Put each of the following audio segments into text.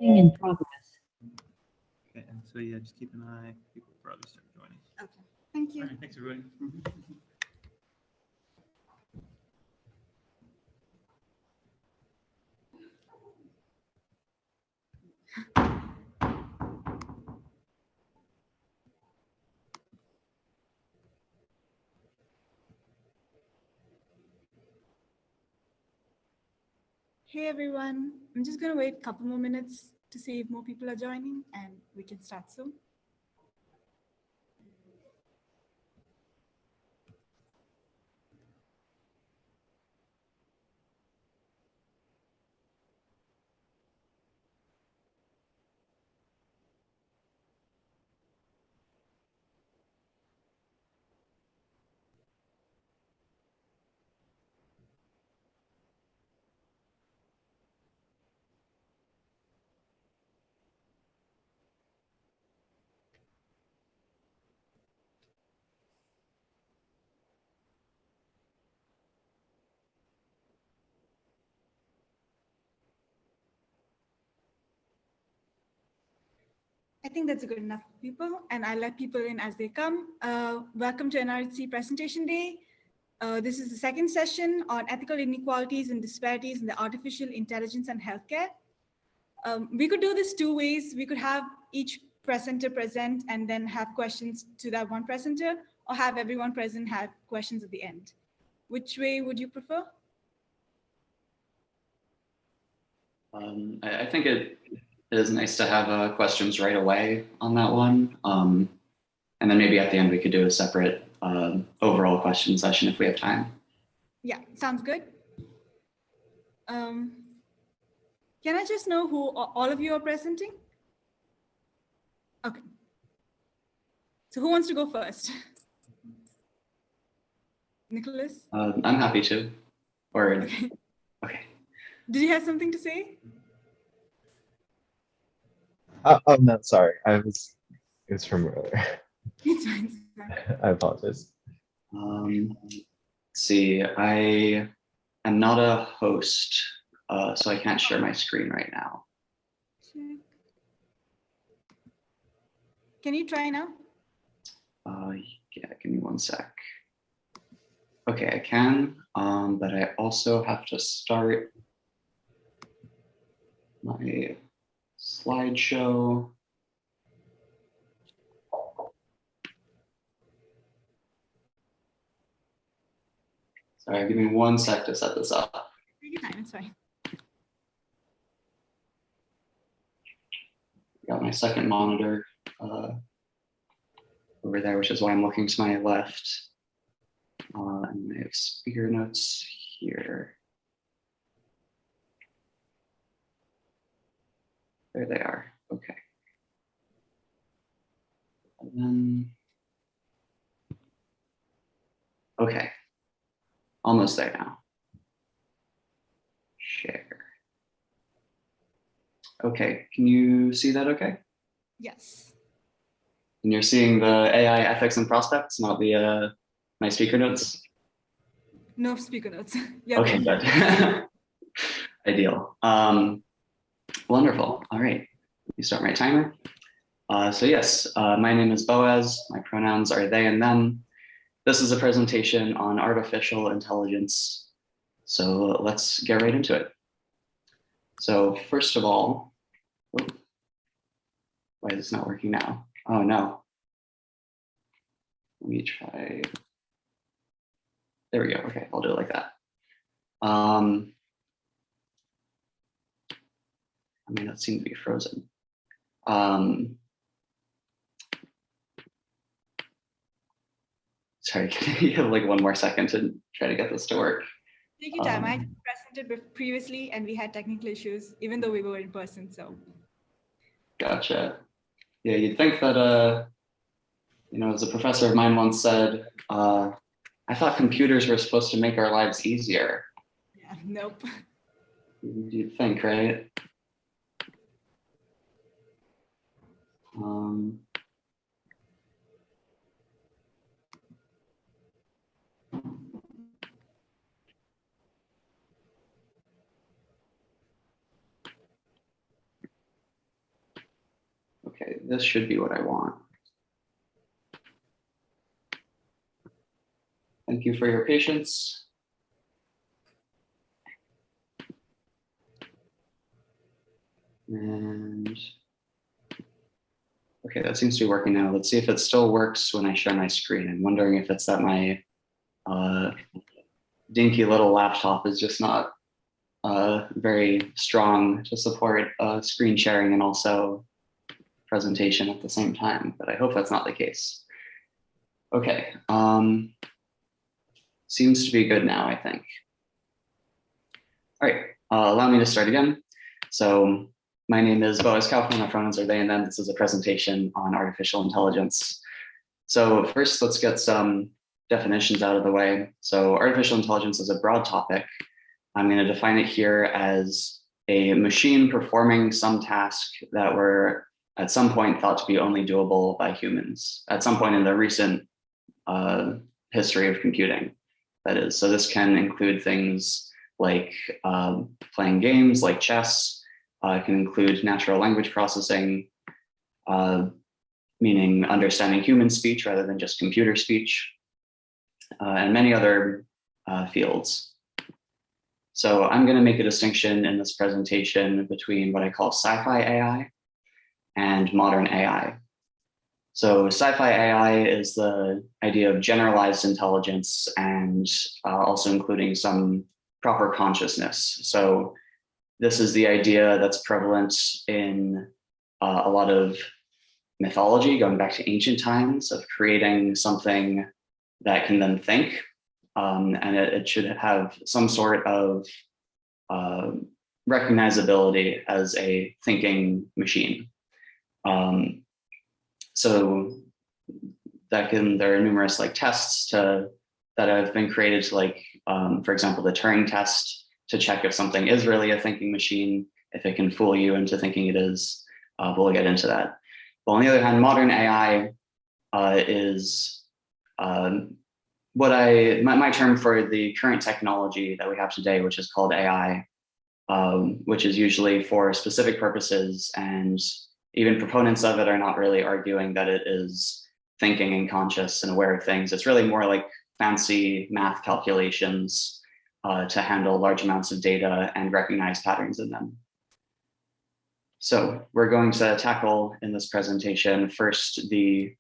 In progress. Okay, and so yeah, just keep an eye. People will probably start joining. Okay, thank you. All right, thanks everybody. Hey everyone, I'm just going to wait a couple more minutes to see if more people are joining and we can start soon. I think that's good enough for people, and I'll let people in as they come. Welcome to NRHC Presentation Day. This is the second session on ethical inequalities and disparities in the artificial intelligence and healthcare. We could do this two ways. We could have each presenter present and then have questions to that one presenter, or have everyone present have questions at the end. Which way would you prefer? I think it is nice to have questions right away on that one. And then maybe at the end we could do a separate overall question session if we have time. Yeah, sounds good. Can I just know who all of you are presenting? Okay. So who wants to go first? Nicholas? I'm happy to. Or okay. Okay. Did you have something to say? Oh no, sorry. It was from earlier. It's fine. It's fine. I apologize. Let's see, I am not a host, so I can't share my screen right now. Check. Can you try now? Yeah, give me one sec. Okay, I can, but I also have to start my slideshow. Sorry, give me one sec to set this up. Take your time, it's fine. Got my second monitor over there, which is why I'm looking to my left. And I have speaker notes here. There they are. Okay. And then, okay. Almost there now. Share. Okay, can you see that okay? Yes. And you're seeing the AI ethics and prospects, not the my speaker notes? No speaker notes. Yep. Okay, good. Ideal. Wonderful. All right, let me start my timer. So yes, my name is Boaz. My pronouns are they and them. This is a presentation on artificial intelligence. So let's get right into it. So first of all, why is this not working now? Oh no. Let me try. There we go. Okay, I'll do it like that. I mean, that seemed to be frozen. Sorry, can you have like one more second to try to get this to work? Take your time. I presented previously and we had technical issues, even though we were in person, so. Gotcha. Yeah, you'd think that, you know, as a professor of mine once said, I thought computers were supposed to make our lives easier. Yeah, nope. You'd think, right? Okay, this should be what I want. Thank you for your patience. And okay, that seems to be working now. Let's see if it still works when I share my screen. I'm wondering if it's that my dinky little laptop is just not very strong to support screen sharing and also presentation at the same time, but I hope that's not the case. Okay, seems to be good now, I think. All right, allow me to start again. So my name is Boaz Kaufman, my pronouns are they and them. This is a presentation on artificial intelligence. So first, let's get some definitions out of the way. So artificial intelligence is a broad topic. I'm going to define it here as a machine performing some task that were at some point thought to be only doable by humans, at some point in the recent history of computing, that is. So this can include things like playing games like chess. It can include natural language processing, meaning understanding human speech rather than just computer speech, and many other fields. So I'm going to make a distinction in this presentation between what I call sci-fi AI and modern AI. So sci-fi AI is the idea of generalized intelligence and also including some proper consciousness. So this is the idea that's prevalent in a lot of mythology, going back to ancient times, of creating something that can then think. And it should have some sort of recognizability as a thinking machine. So that there are numerous like tests that have been created to like, for example, the Turing test to check if something is really a thinking machine, if it can fool you into thinking it is. But we'll get into that. But on the other hand, modern AI is my term for the current technology that we have today, which is called AI, which is usually for specific purposes, and even proponents of it are not really arguing that it is thinking and conscious and aware of things. It's really more like fancy math calculations to handle large amounts of data and recognize patterns in them. So we're going to tackle in this presentation first the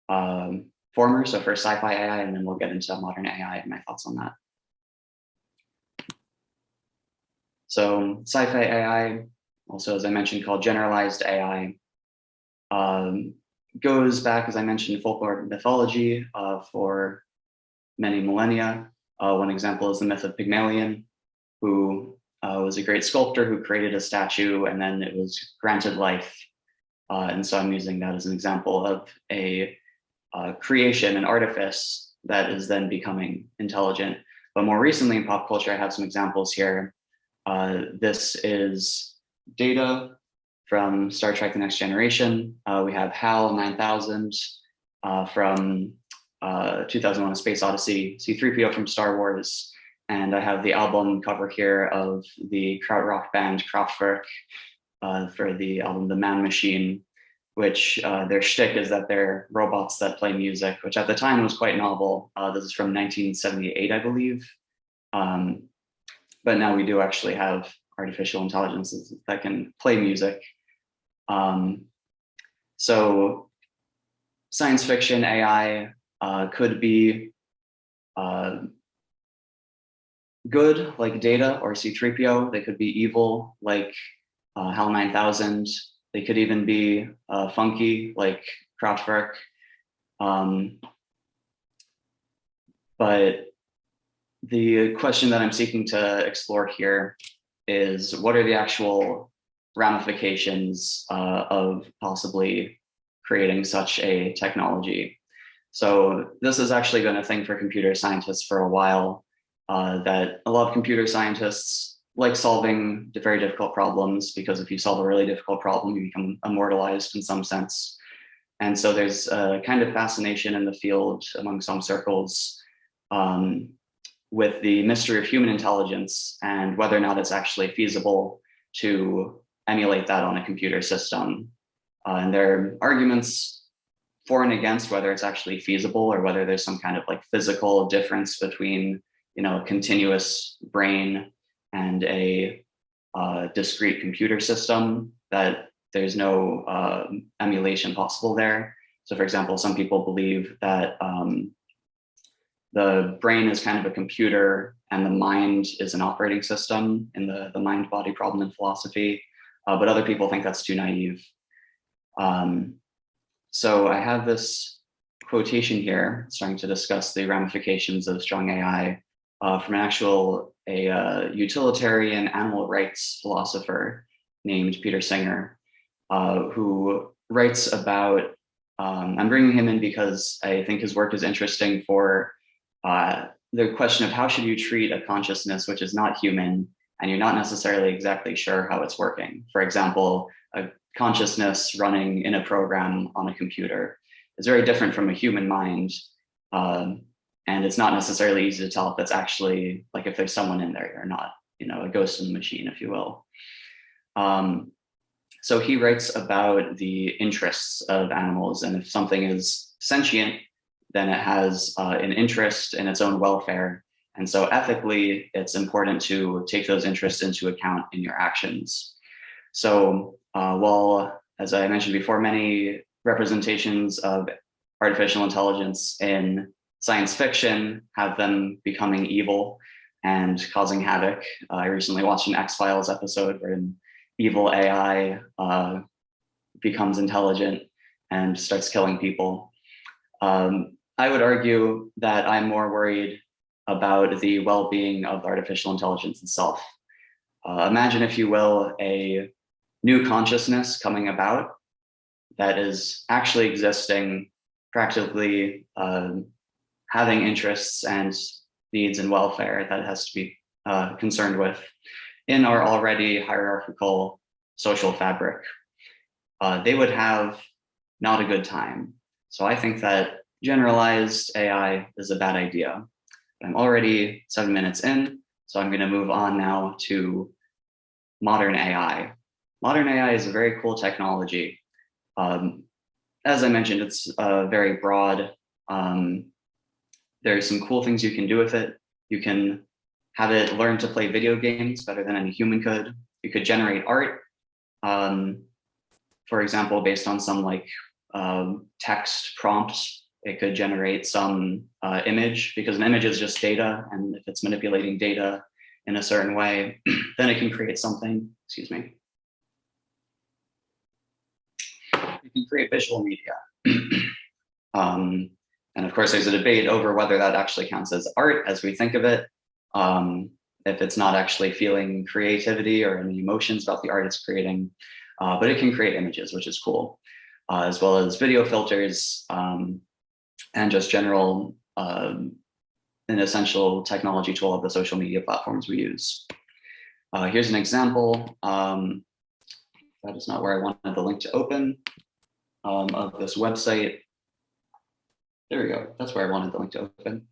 former, so first sci-fi AI, and then we'll get into modern AI and my thoughts on that. So sci-fi AI, also as I mentioned, called generalized AI, goes back, as I mentioned, folklore mythology for many millennia. One example is the myth of Pygmalion, who was a great sculptor who created a statue and then it was granted life. And so I'm using that as an example of a creation, an artifice that is then becoming intelligent. But more recently in pop culture, I have some examples here. This is Data from Star Trek: The Next Generation. We have HAL 9000 from 2001: A Space Odyssey, C-3PO from Star Wars, and I have the album cover here of the krautrock band Kraftwerk for the album The Man Machine, which their shtick is that they're robots that play music, which at the time was quite novel. This is from 1978, I believe. But now we do actually have artificial intelligences that can play music. So science fiction AI could be good, like Data or C-3PO. They could be evil, like HAL 9000. They could even be funky, like Kraftwerk. But the question that I'm seeking to explore here is, what are the actual ramifications of possibly creating such a technology? So this has actually been a thing for computer scientists for a while, that a lot of computer scientists like solving very difficult problems, because if you solve a really difficult problem, you become immortalized in some sense. And so there's a kind of fascination in the field among some circles with the mystery of human intelligence and whether or not it's actually feasible to emulate that on a computer system. And there are arguments for and against whether it's actually feasible or whether there's some kind of like physical difference between, a continuous brain and a discrete computer system, that there's no emulation possible there. So for example, some people believe that the brain is kind of a computer and the mind is an operating system in the mind-body problem in philosophy, but other people think that's too naive. So I have this quotation here starting to discuss the ramifications of strong AI from a utilitarian animal rights philosopher named Peter Singer, who writes about, I'm bringing him in because I think his work is interesting for the question of how should you treat a consciousness which is not human and you're not necessarily exactly sure how it's working. For example, a consciousness running in a program on a computer is very different from a human mind. And it's not necessarily easy to tell if it's actually, like if there's someone in there or not, a ghost in the machine, if you will. So he writes about the interests of animals, and if something is sentient, then it has an interest in its own welfare. And so ethically, it's important to take those interests into account in your actions. So while, as I mentioned before, many representations of artificial intelligence in science fiction have them becoming evil and causing havoc. I recently watched an X-Files episode where an evil AI becomes intelligent and starts killing people. I would argue that I'm more worried about the well-being of artificial intelligence itself. Imagine, if you will, a new consciousness coming about that is actually existing, practically having interests and needs and welfare that it has to be concerned with in our already hierarchical social fabric. They would have not a good time. So I think that generalized AI is a bad idea. I'm already 7 minutes in, so I'm going to move on now to modern AI. Modern AI is a very cool technology. As I mentioned, it's very broad. There's some cool things you can do with it. You can have it learn to play video games better than any human could. You could generate art, for example, based on some text prompts. It could generate some image, because an image is just data, and if it's manipulating data in a certain way, then it can create something, excuse me. It can create visual media. And of course, there's a debate over whether that actually counts as art as we think of it. If it's not actually feeling creativity or any emotions about the art it's creating, but it can create images, which is cool, as well as video filters, and just general, an essential technology tool of the social media platforms we use. Here's an example. That is not where I wanted the link to open, of this website. There we go. That's where I wanted the link to open.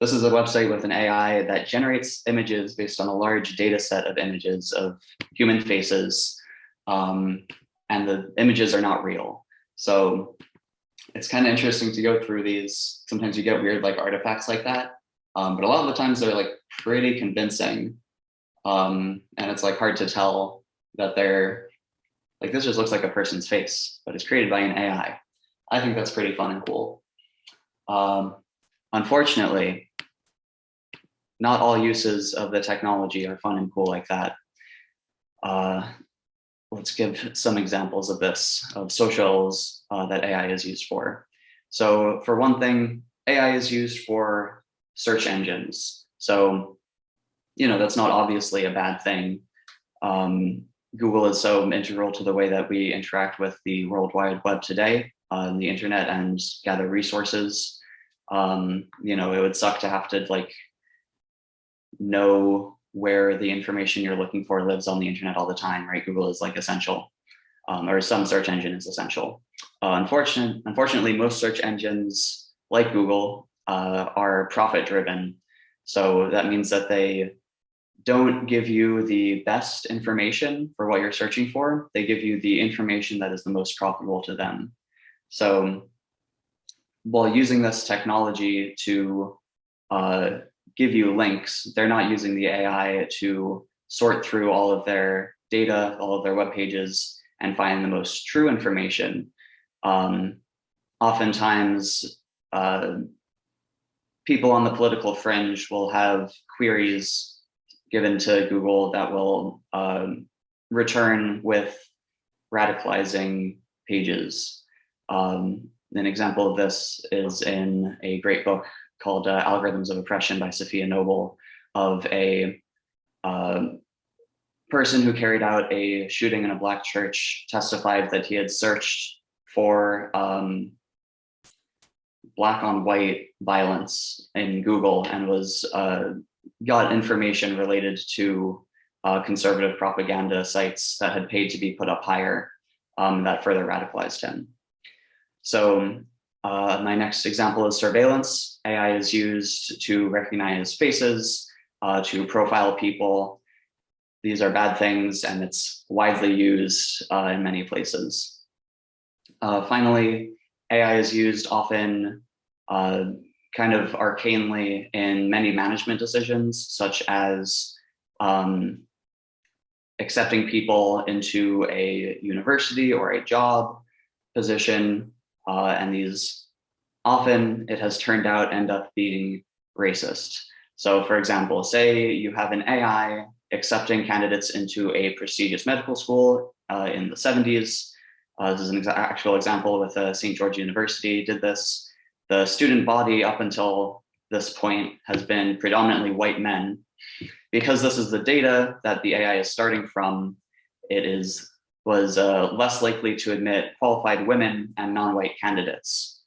This is a website with an AI that generates images based on a large data set of images of human faces, and the images are not real. So it's kind of interesting to go through these. Sometimes you get weird artifacts like that, but a lot of the times they're pretty convincing, and it's hard to tell that they're this just looks like a person's face, but it's created by an AI. I think that's pretty fun and cool. Unfortunately, not all uses of the technology are fun and cool like that. Let's give some examples of this, of socials that AI is used for. So for one thing, AI is used for search engines. So, that's not obviously a bad thing. Google is so integral to the way that we interact with the World Wide Web today, and the internet, and gather resources. It would suck to have to know where the information you're looking for lives on the internet all the time, right? Google is essential, or some search engine is essential. Unfortunately, most search engines like Google are profit driven. So that means that they don't give you the best information for what you're searching for. They give you the information that is the most profitable to them. So while using this technology to give you links, they're not using the AI to sort through all of their data, all of their web pages, and find the most true information. Oftentimes, people on the political fringe will have queries given to Google that will return with radicalizing pages. An example of this is in a great book called Algorithms of Oppression by Sophia Noble, of a person who carried out a shooting in a Black church, testified that he had searched for Black on white violence in Google and was got information related to conservative propaganda sites that had paid to be put up higher, that further radicalized him. So my next example is surveillance. AI is used to recognize faces, to profile people. These are bad things, and it's widely used in many places. Finally, AI is used often kind of arcanely in many management decisions, such as accepting people into a university or a job position. And these often, it has turned out, end up being racist. So for example, say you have an AI accepting candidates into a prestigious medical school in the 70s. This is an actual example with St. George University did this. The student body up until this point has been predominantly white men. Because this is the data that the AI is starting from, it was less likely to admit qualified women and non-white candidates.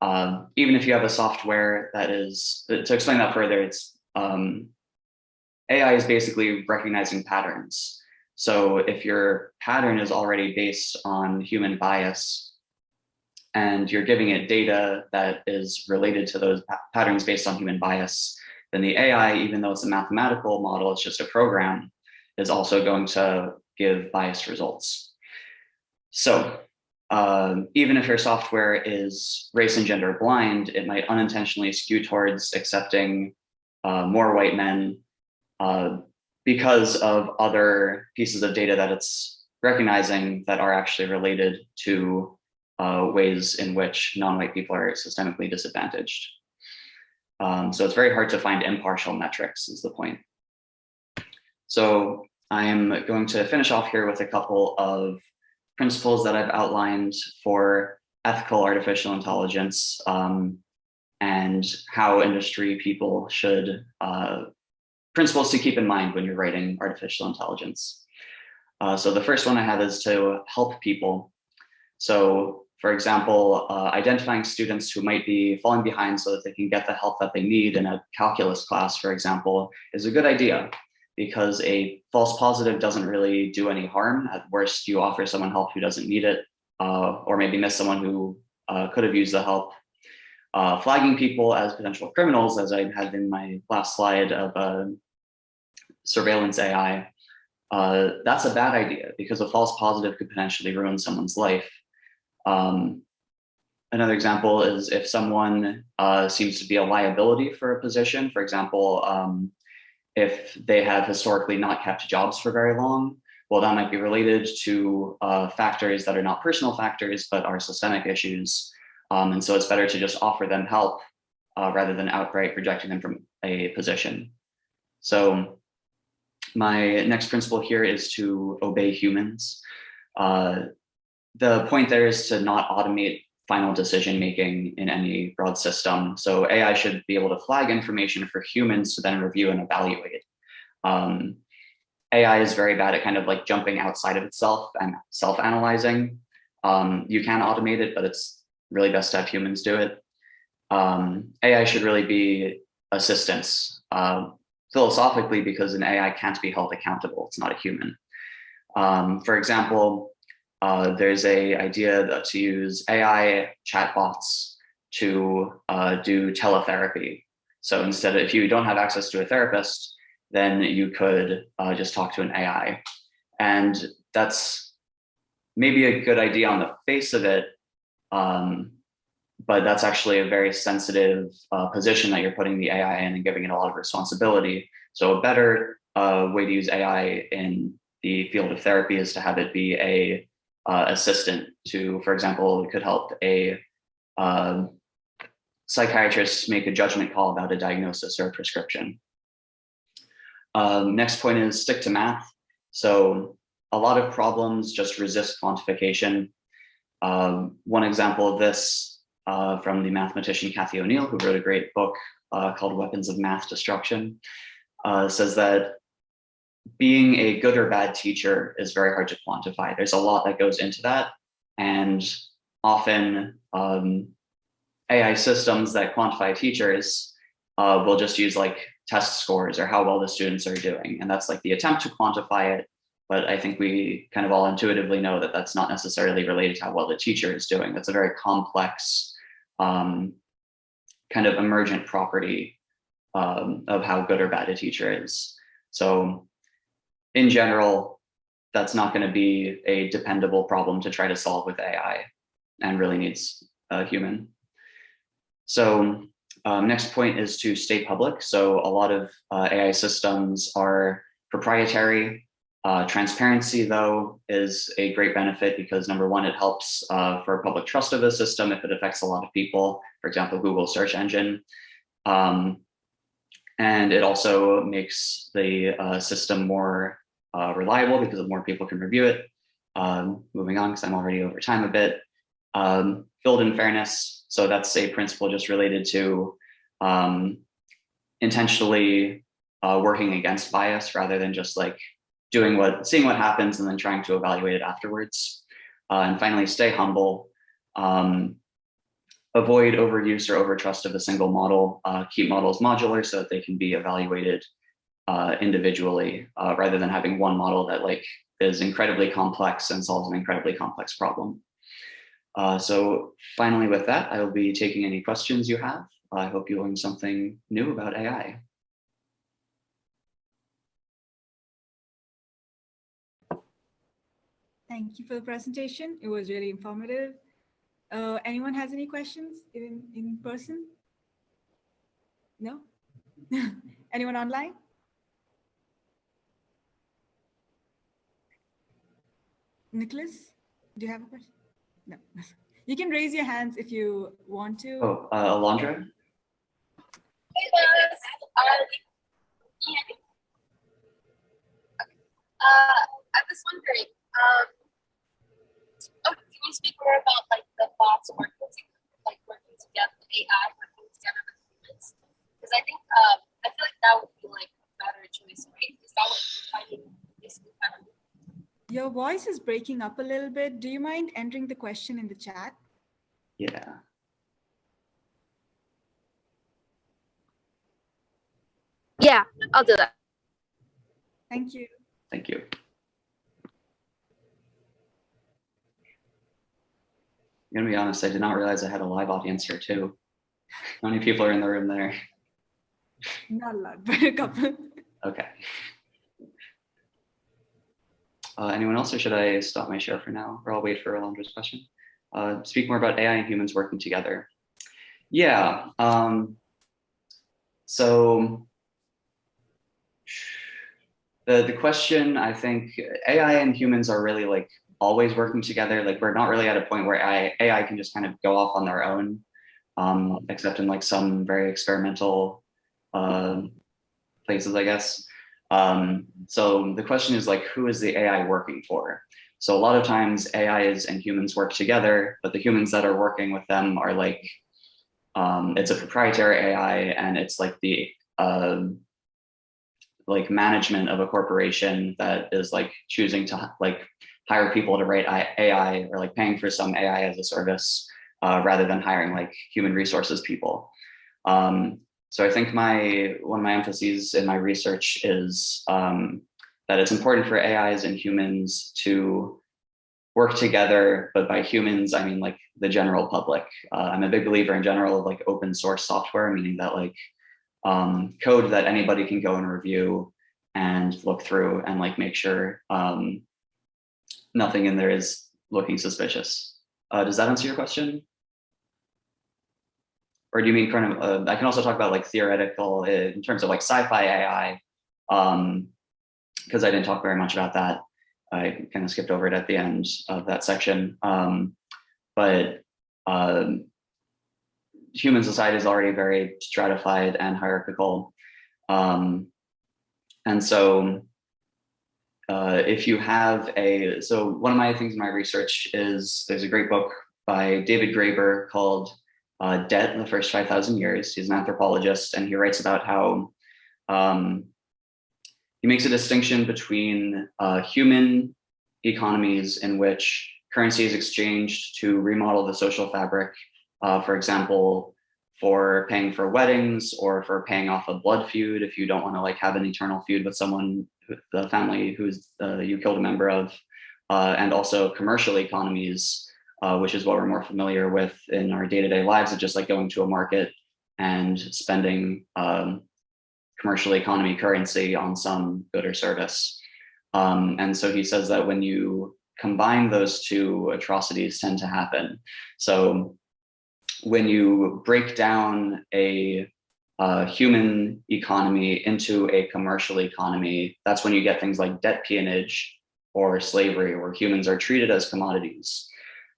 Even if you have a software that is, to explain that further, it's AI is basically recognizing patterns. So if your pattern is already based on human bias, and you're giving it data that is related to those patterns based on human bias, then the AI, even though it's a mathematical model, it's just a program, is also going to give biased results. So even if your software is race and gender blind, it might unintentionally skew towards accepting more white men because of other pieces of data that it's recognizing that are actually related to ways in which non-white people are systemically disadvantaged. So it's very hard to find impartial metrics is the point. So I'm going to finish off here with a couple of principles that I've outlined for ethical artificial intelligence and how industry people should, principles to keep in mind when you're writing artificial intelligence. So the first one I have is to help people. So for example, identifying students who might be falling behind so that they can get the help that they need in a calculus class, for example, is a good idea because a false positive doesn't really do any harm. At worst, you offer someone help who doesn't need it, or maybe miss someone who could have used the help. Flagging people as potential criminals, as I had in my last slide of surveillance AI, that's a bad idea because a false positive could potentially ruin someone's life. Another example is if someone seems to be a liability for a position, for example, if they have historically not kept jobs for very long, well, that might be related to factors that are not personal factors, but are systemic issues. And so it's better to just offer them help rather than outright rejecting them from a position. So my next principle here is to obey humans. The point there is to not automate final decision-making in any broad system. So AI should be able to flag information for humans to then review and evaluate. AI is very bad at kind of like jumping outside of itself and self-analyzing. You can automate it, but it's really best to have humans do it. AI should really be assistance, philosophically, because an AI can't be held accountable. It's not a human. For example, there's an idea to use AI chatbots to do teletherapy. So instead, if you don't have access to a therapist, then you could just talk to an AI. And that's maybe a good idea on the face of it, but that's actually a very sensitive position that you're putting the AI in and giving it a lot of responsibility. So a better way to use AI in the field of therapy is to have it be a assistant to, for example, it could help a psychiatrist make a judgment call about a diagnosis or a prescription. Next point is stick to math. So a lot of problems just resist quantification. One example of this from the mathematician Cathy O'Neill, who wrote a great book called Weapons of Math Destruction, says that being a good or bad teacher is very hard to quantify. There's a lot that goes into that. And often AI systems that quantify teachers will just use like test scores or how well the students are doing. And that's like the attempt to quantify it. But I think we kind of all intuitively know that that's not necessarily related to how well the teacher is doing. That's a very complex kind of emergent property of how good or bad a teacher is. So in general, that's not going to be a dependable problem to try to solve with AI and really needs a human. So next point is to stay public. So a lot of AI systems are proprietary. Transparency, though, is a great benefit because number one, it helps for public trust of the system if it affects a lot of people, for example, Google search engine. And it also makes the system more reliable because more people can review it. Moving on, because I'm already over time a bit. Filled in fairness. So that's a principle just related to intentionally working against bias rather than just like seeing what happens and then trying to evaluate it afterwards. And finally, stay humble. Avoid overuse or overtrust of a single model. Keep models modular so that they can be evaluated individually rather than having one model that like is incredibly complex and solves an incredibly complex problem. So finally, with that, I will be taking any questions you have. I hope you learned something new about AI. Thank you for the presentation. It was really informative. Anyone has any questions in person? No? Anyone online? Nicholas, do you have a question? No. You can raise your hands if you want to. Oh, Alondra? Hey, Boaz. I was wondering, can you speak more about like the bots working together, AI working together with humans? Because I think I feel like that would be like a better choice, right? Is that what you're trying to basically kind of? Your voice is breaking up a little bit. Do you mind entering the question in the chat? Yeah. Yeah, I'll do that. Thank you. Thank you. I'm gonna be honest, I did not realize I had a live audience here too. How many people are in the room there? Not a lot, but a couple. Okay. Anyone else, or should I stop my share for now, or I'll wait for Alondra's question? Speak more about AI and humans working together. Yeah. So the question, I think AI and humans are really like always working together. Like we're not really at a point where AI can just kind of go off on their own, except in like some very experimental places, I guess. So the question is like, who is the AI working for? So a lot of times AIs and humans work together, but the humans that are working with them are like, it's a proprietary AI and it's like the like management of a corporation that is like choosing to like hire people to write AI or like paying for some AI as a service rather than hiring like human resources people. So I think one of my emphases in my research is that it's important for AIs and humans to work together, but by humans, I mean like the general public. I'm a big believer in general of like open source software, meaning that like code that anybody can go and review and look through and like make sure nothing in there is looking suspicious. Does that answer your question? Or do you mean kind of, I can also talk about like theoretical in terms of like sci-fi AI, because I didn't talk very much about that. I kind of skipped over it at the end of that section. But human society is already very stratified and hierarchical. And so if you have so one of my things in my research is there's a great book by David Graeber called Debt in the First 5,000 Years. He's an anthropologist, and he writes about how he makes a distinction between human economies in which currency is exchanged to remodel the social fabric, for example, for paying for weddings or for paying off a blood feud if you don't want to like have an eternal feud with someone, the family who's you killed a member of, and also commercial economies, which is what we're more familiar with in our day-to-day lives, of just like going to a market and spending commercial economy currency on some good or service. And so he says that when you combine those two, atrocities tend to happen. So when you break down a human economy into a commercial economy, that's when you get things like debt peonage or slavery, where humans are treated as commodities.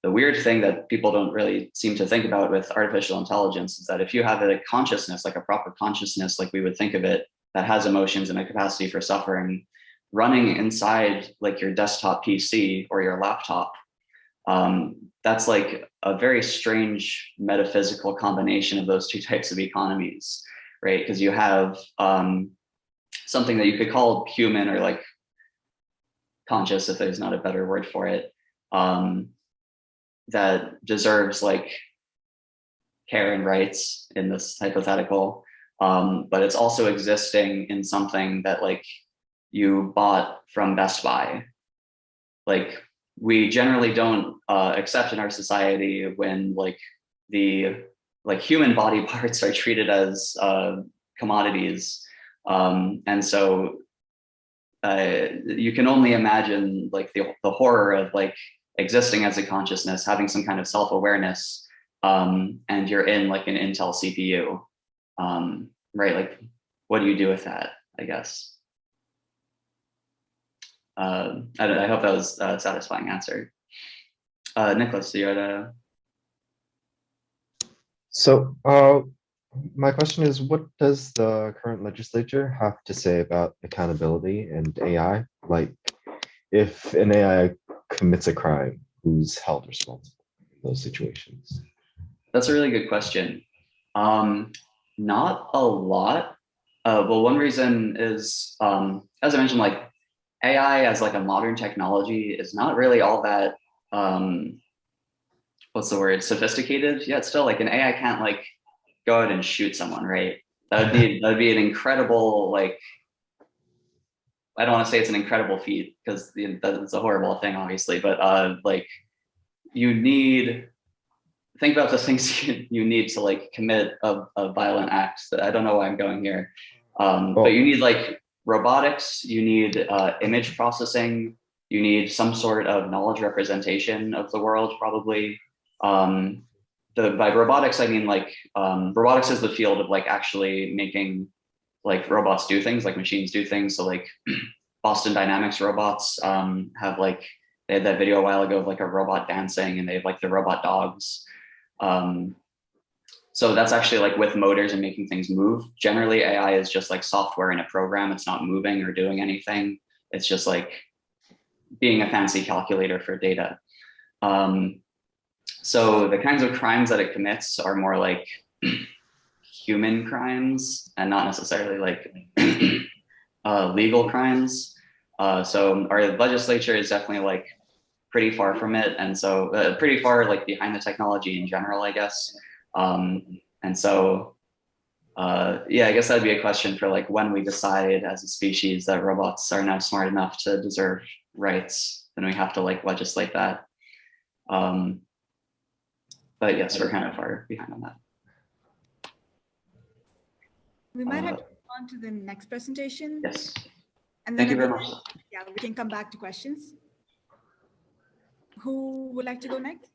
The weird thing that people don't really seem to think about with artificial intelligence is that if you have a consciousness, like a proper consciousness, like we would think of it, that has emotions and a capacity for suffering, running inside like your desktop PC or your laptop, that's like a very strange metaphysical combination of those two types of economies, right? Because you have something that you could call human or like conscious, if there's not a better word for it, that deserves like care and rights in this hypothetical, but it's also existing in something that like you bought from Best Buy. Like we generally don't accept in our society when like the like human body parts are treated as commodities, and so you can only imagine like the horror of like existing as a consciousness, having some kind of self-awareness, and you're in like an Intel CPU, right? Like, what do you do with that, I guess? I hope that was a satisfying answer. Nicholas, you had a... So my question is, what does the current legislature have to say about accountability and AI? Like, if an AI commits a crime, who's held responsible in those situations? That's a really good question. Not a lot. Well, one reason is, as I mentioned, like AI as like a modern technology is not really all that, what's the word, sophisticated yet. Still, like an AI can't like go out and shoot someone, right? That'd be an incredible, like, I don't want to say it's an incredible feat because that's a horrible thing, obviously, but like you need, think about the things you need to like commit a violent act. I don't know why I'm going here, but you need like robotics, you need image processing, you need some sort of knowledge representation of the world, probably. By robotics, I mean like robotics is the field of like actually making like robots do things, like machines do things. So like Boston Dynamics robots have like, they had that video a while ago of like a robot dancing, and they have like the robot dogs. So that's actually like with motors and making things move. Generally, AI is just like software in a program. It's not moving or doing anything. It's just like being a fancy calculator for data. So the kinds of crimes that it commits are more like human crimes and not necessarily like legal crimes. So our legislature is definitely like pretty far from it. And so pretty far like behind the technology in general, I guess. And so, yeah, I guess that'd be a question for like when we decide as a species that robots are now smart enough to deserve rights, then we have to like legislate that. But yes, we're kind of far behind on that. We might have to move on to the next presentation. Yes. And Thank you then very much. yeah, we can come back to questions. Who would like to go next?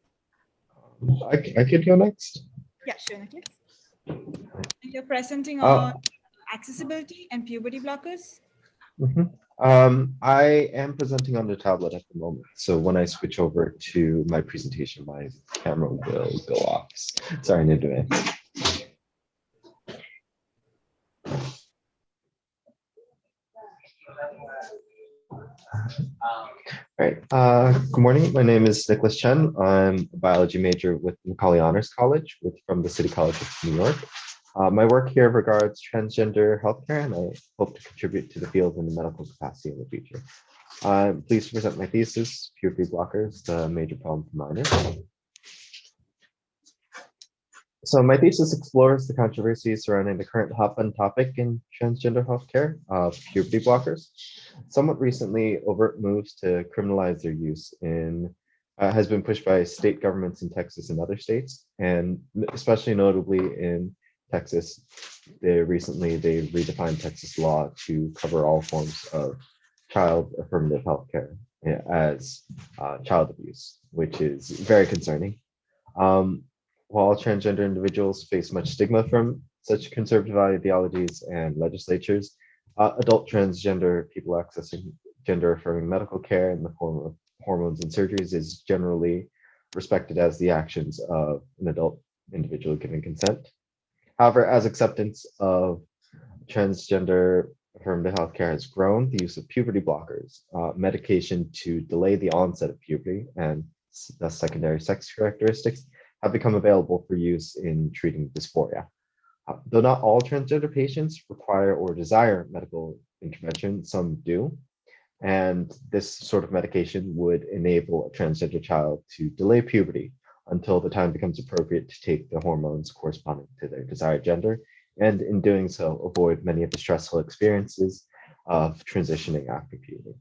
I could go next. Yeah, sure, Nicholas. You're presenting on accessibility and puberty blockers. I am presenting on the tablet at the moment. So when I switch over to my presentation, my camera will go off. Sorry in advance. All right. Good morning. My name is Nicholas Chen. I'm a biology major with Macaulay Honors College from the City College of New York. My work here regards transgender healthcare, and I hope to contribute to the field in the medical capacity in the future. I'm pleased to present my thesis, puberty blockers, the major problem for minors. So my thesis explores the controversies surrounding the current hot button topic in transgender healthcare, puberty blockers. Somewhat recently, overt moves to criminalize their use has been pushed by state governments in Texas and other states, and especially notably in Texas, they redefined Texas law to cover all forms of child affirmative healthcare as child abuse, which is very concerning. While transgender individuals face much stigma from such conservative ideologies and legislatures, adult transgender people accessing gender affirming medical care in the form of hormones and surgeries is generally respected as the actions of an adult individual giving consent. However, as acceptance of transgender affirmative healthcare has grown, the use of puberty blockers, medication to delay the onset of puberty and thus secondary sex characteristics, have become available for use in treating dysphoria. Though not all transgender patients require or desire medical intervention, some do. And this sort of medication would enable a transgender child to delay puberty until the time becomes appropriate to take the hormones corresponding to their desired gender, and in doing so, avoid many of the stressful experiences of transitioning after puberty.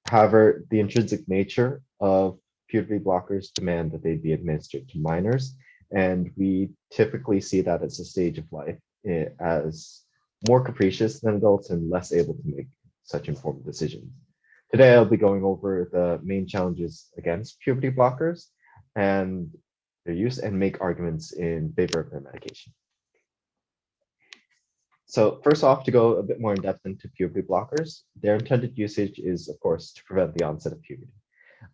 However, the intrinsic nature of puberty blockers demand that they be administered to minors, and we typically see that as a stage of life as more capricious than adults and less able to make such informed decisions. Today, I'll be going over the main challenges against puberty blockers and their use, and make arguments in favor of their medication. So first off, to go a bit more in depth into puberty blockers, their intended usage is, of course, to prevent the onset of puberty.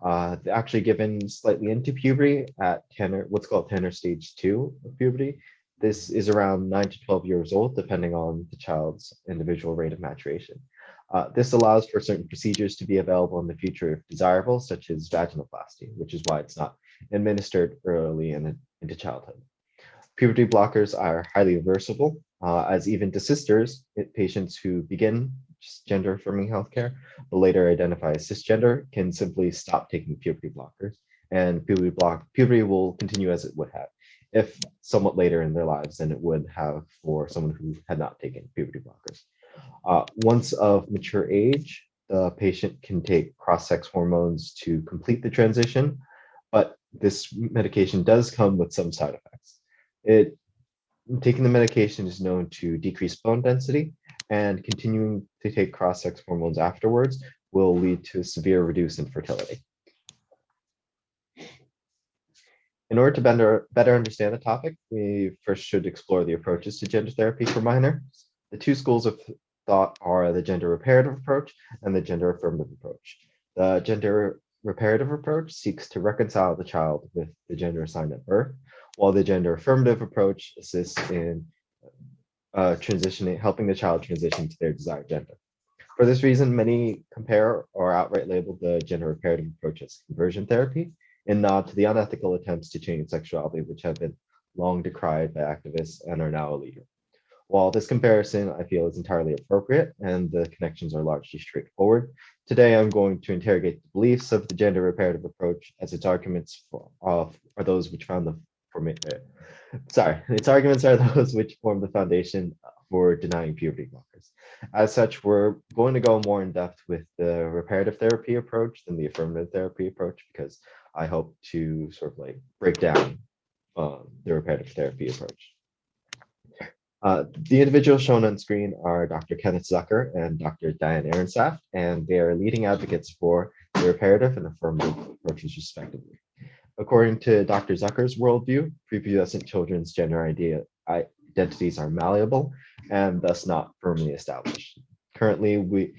They're actually given slightly into puberty at what's called tenor stage 2 of puberty. This is around 9 to 12 years old, depending on the child's individual rate of maturation. This allows for certain procedures to be available in the future if desirable, such as vaginoplasty, which is why it's not administered early into childhood. Puberty blockers are highly reversible, as even desisters, patients who begin gender affirming healthcare, but later identify as cisgender, can simply stop taking puberty blockers, and puberty will continue as it would have, if somewhat later in their lives than it would have for someone who had not taken puberty blockers. Once of mature age, the patient can take cross-sex hormones to complete the transition, but this medication does come with some side effects. Taking the medication is known to decrease bone density, and continuing to take cross-sex hormones afterwards will lead to severe reduced infertility. In order to better understand the topic, we first should explore the approaches to gender therapy for minors. The two schools of thought are the gender reparative approach and the gender affirmative approach. The gender reparative approach seeks to reconcile the child with the gender assigned at birth, while the gender affirmative approach assists in helping the child transition to their desired gender. For this reason, many compare or outright label the gender reparative approach as conversion therapy, in nod to the unethical attempts to change sexuality, which have been long decried by activists and are now illegal. While this comparison, I feel, is entirely appropriate and the connections are largely straightforward, today I'm going to interrogate the beliefs of the gender reparative approach, as its arguments are those which form the foundation for denying puberty blockers. As such, we're going to go more in depth with the reparative therapy approach than the affirmative therapy approach, because I hope to sort of like break down the reparative therapy approach. The individuals shown on screen are Dr. Kenneth Zucker and Dr. Diane Ehrensaft, and they are leading advocates for the reparative and affirmative approaches, respectively. According to Dr. Zucker's worldview, prepubescent children's gender identities are malleable and thus not firmly established. Currently,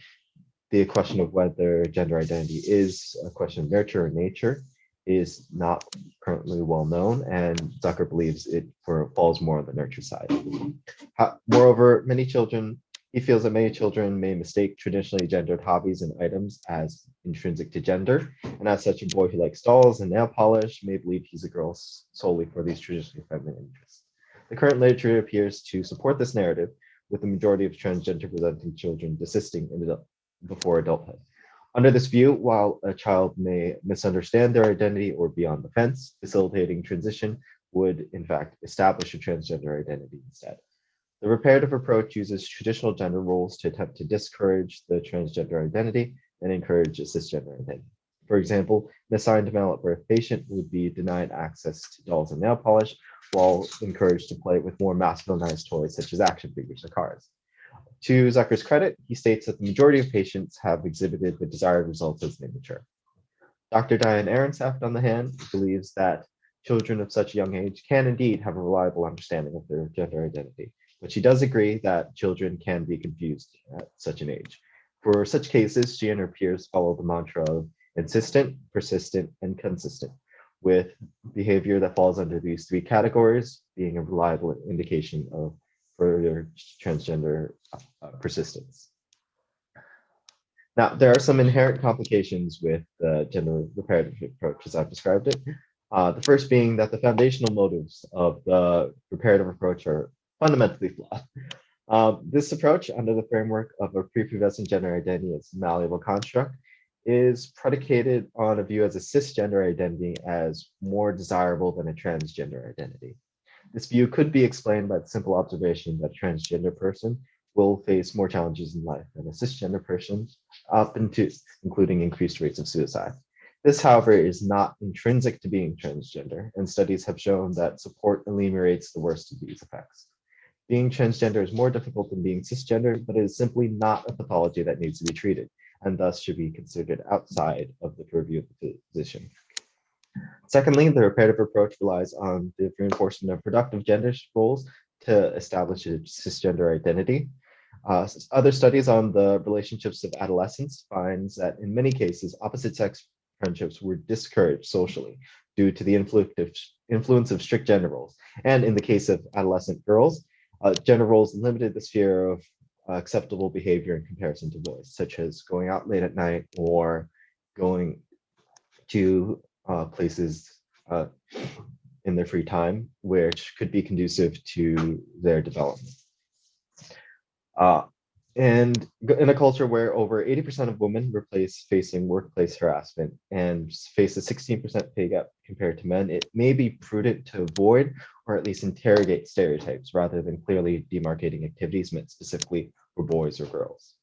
the question of whether gender identity is a question of nurture or nature is not currently well known, and Zucker believes it falls more on the nurture side. Moreover, he feels that many children may mistake traditionally gendered hobbies and items as intrinsic to gender, and as such, a boy who likes dolls and nail polish may believe he's a girl solely for these traditionally feminine interests. The current literature appears to support this narrative, with the majority of transgender presenting children desisting before adulthood. Under this view, while a child may misunderstand their identity or be on the fence, facilitating transition would, in fact, establish a transgender identity instead. The reparative approach uses traditional gender roles to attempt to discourage the transgender identity and encourage a cisgender identity. For example, an assigned male at birth patient would be denied access to dolls and nail polish, while encouraged to play with more masculinized toys such as action figures or cars. To Zucker's credit, he states that the majority of patients have exhibited the desired results as they mature. Dr. Diane Ehrensaft, on the hand, believes that children of such a young age can indeed have a reliable understanding of their gender identity, but she does agree that children can be confused at such an age. For such cases, she and her peers follow the mantra of insistent, persistent, and consistent, with behavior that falls under these three categories being a reliable indication of further transgender persistence. Now, there are some inherent complications with the gender reparative approach as I've described it. The first being that the foundational motives of the reparative approach are fundamentally flawed. This approach, under the framework of a prepubescent gender identity as a malleable construct, is predicated on a view as a cisgender identity as more desirable than a transgender identity. This view could be explained by the simple observation that a transgender person will face more challenges in life than a cisgender person, up into including increased rates of suicide. This, however, is not intrinsic to being transgender, and studies have shown that support ameliorates the worst of these effects. Being transgender is more difficult than being cisgender, but it is simply not a pathology that needs to be treated, and thus should be considered outside of the purview of the physician. Secondly, the reparative approach relies on the reinforcement of productive gender roles to establish a cisgender identity. Other studies on the relationships of adolescents finds that in many cases, opposite sex friendships were discouraged socially due to the influence of strict gender roles. And in the case of adolescent girls, gender roles limited the sphere of acceptable behavior in comparison to boys, such as going out late at night or going to places in their free time, which could be conducive to their development. And in a culture where over 80% of women were facing workplace harassment and face a 16% pay gap compared to men, it may be prudent to avoid or at least interrogate stereotypes rather than clearly demarcating activities meant specifically for boys or girls.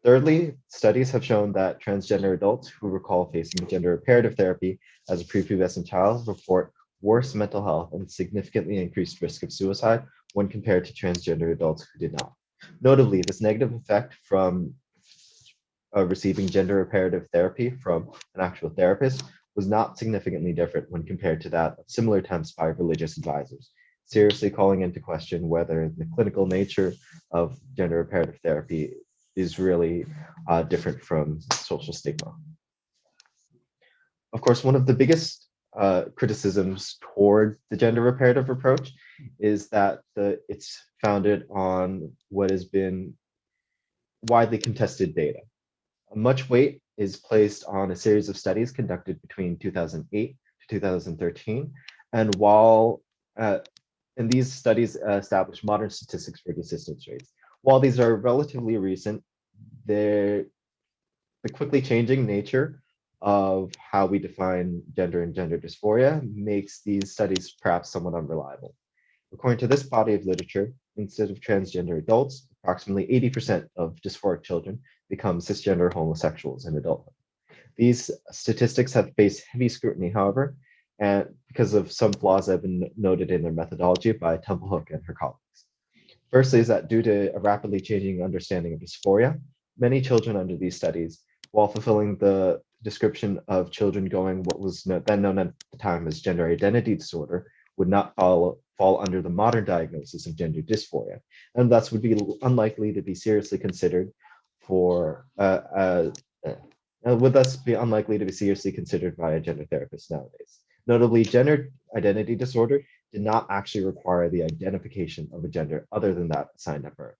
Thirdly, studies have shown that transgender adults who recall facing gender reparative therapy as a prepubescent child report worse mental health and significantly increased risk of suicide when compared to transgender adults who did not. Notably, this negative effect from receiving gender reparative therapy from an actual therapist was not significantly different when compared to that of similar attempts by religious advisors, seriously calling into question whether the clinical nature of gender reparative therapy is really different from social stigma. Of course, one of the biggest criticisms toward the gender reparative approach is that it's founded on what has been widely contested data. Much weight is placed on a series of studies conducted between 2008 to 2013, and and these studies establish modern statistics for desistance rates. While these are relatively recent, the quickly changing nature of how we define gender and gender dysphoria makes these studies perhaps somewhat unreliable. According to this body of literature, instead of transgender adults, approximately 80% of dysphoric children become cisgender homosexuals in adulthood. These statistics have faced heavy scrutiny, however, and because of some flaws that have been noted in their methodology by Templehook and her colleagues. Firstly is that due to a rapidly changing understanding of dysphoria, many children under these studies, while fulfilling the description of children going what was then known at the time as gender identity disorder, would not fall under the modern diagnosis of gender dysphoria, and thus would be unlikely to be seriously considered for would thus be unlikely to be seriously considered by a gender therapist nowadays. Notably, gender identity disorder did not actually require the identification of a gender other than that assigned at birth.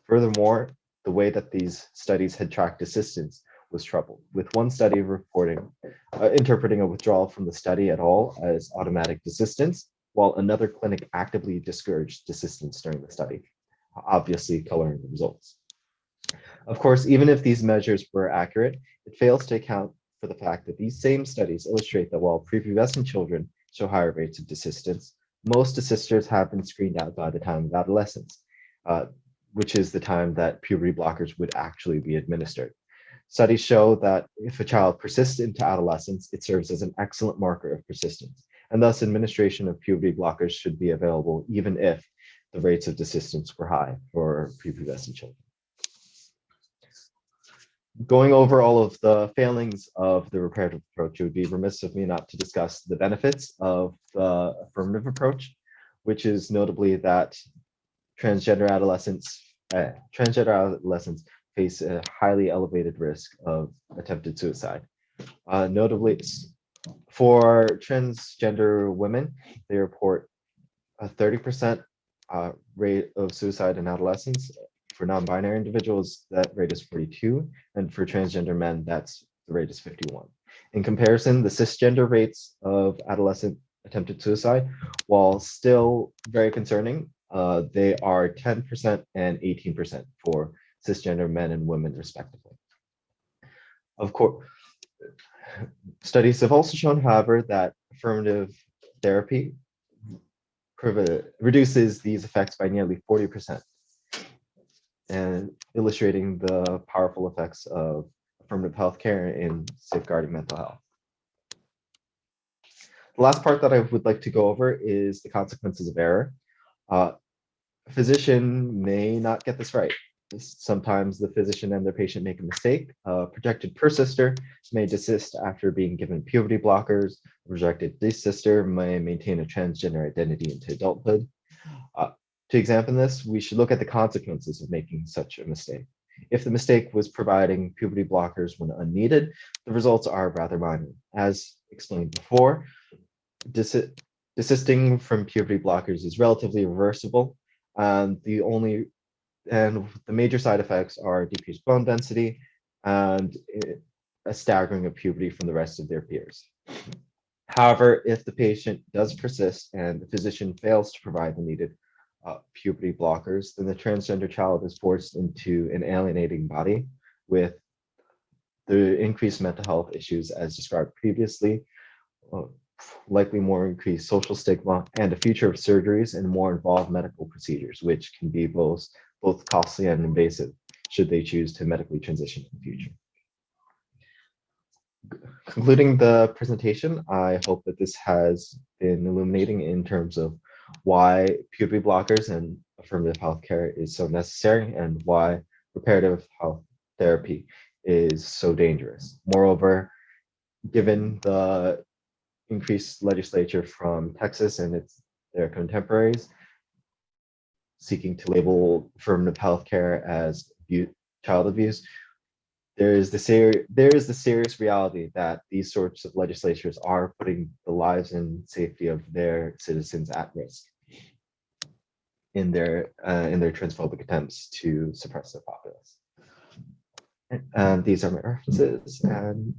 Furthermore, the way that these studies had tracked desistance was troubled, with one study interpreting a withdrawal from the study at all as automatic desistance, while another clinic actively discouraged desistance during the study, obviously coloring the results. Of course, even if these measures were accurate, it fails to account for the fact that these same studies illustrate that while prepubescent children show higher rates of desistance, most desisters have been screened out by the time of adolescence, which is the time that puberty blockers would actually be administered. Studies show that if a child persists into adolescence, it serves as an excellent marker of persistence, and thus administration of puberty blockers should be available even if the rates of desistance were high for prepubescent children. Going over all of the failings of the reparative approach, it would be remiss of me not to discuss the benefits of the affirmative approach, which is notably that transgender adolescents face a highly elevated risk of attempted suicide. Notably, for transgender women, they report a 30% rate of suicide in adolescence. For non-binary individuals, that rate is 42, and for transgender men, the rate is 51. In comparison, the cisgender rates of adolescent attempted suicide, while still very concerning, they are 10% and 18% for cisgender men and women, respectively. Of course, studies have also shown, however, that affirmative therapy reduces these effects by nearly 40%. And illustrating the powerful effects of affirmative healthcare in safeguarding mental health. The last part that I would like to go over is the consequences of error. A physician may not get this right. Sometimes the physician and their patient make a mistake. A projected persister may desist after being given puberty blockers. A rejected desister may maintain a transgender identity into adulthood. To examine this, we should look at the consequences of making such a mistake. If the mistake was providing puberty blockers when unneeded, the results are rather minor. As explained before, desisting from puberty blockers is relatively reversible, and the major side effects are decreased bone density and a staggering of puberty from the rest of their peers. However, if the patient does persist and the physician fails to provide the needed puberty blockers, then the transgender child is forced into an alienating body with the increased mental health issues as described previously, likely more increased social stigma, and a future of surgeries and more involved medical procedures, which can be both costly and invasive should they choose to medically transition in the future. Concluding the presentation, I hope that this has been illuminating in terms of why puberty blockers and affirmative healthcare is so necessary and why reparative health therapy is so dangerous. Moreover, given the increased legislature from Texas and their contemporaries seeking to label affirmative healthcare as child abuse, there is the serious reality that these sorts of legislatures are putting the lives and safety of their citizens at risk in their transphobic attempts to suppress the populace. And these are my references, and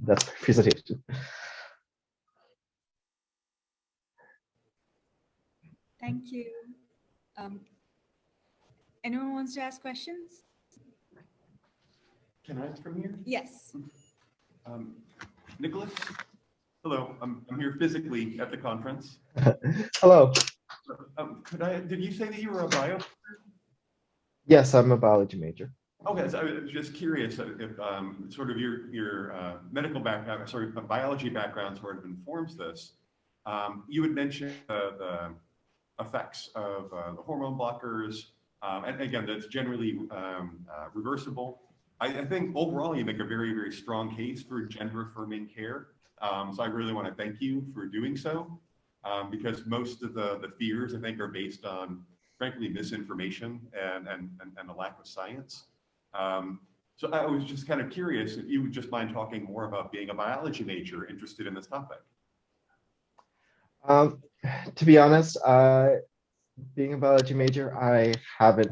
that's my presentation. Thank you. Anyone wants to ask questions? Can I ask from here? Yes. Nicholas, hello. I'm here physically at the conference. Hello. Did you say that you were a bio? Yes, I'm a biology major. Okay, so I was just curious if sort of your medical background, biology background sort of informs this. You had mentioned the effects of the hormone blockers. And again, that's generally reversible. I think overall you make a very, very strong case for gender affirming care. So I really want to thank you for doing so, because most of the fears I think are based on, frankly, misinformation and a lack of science. So I was just kind of curious if you would just mind talking more about being a biology major interested in this topic. To be honest, being a biology major, I haven't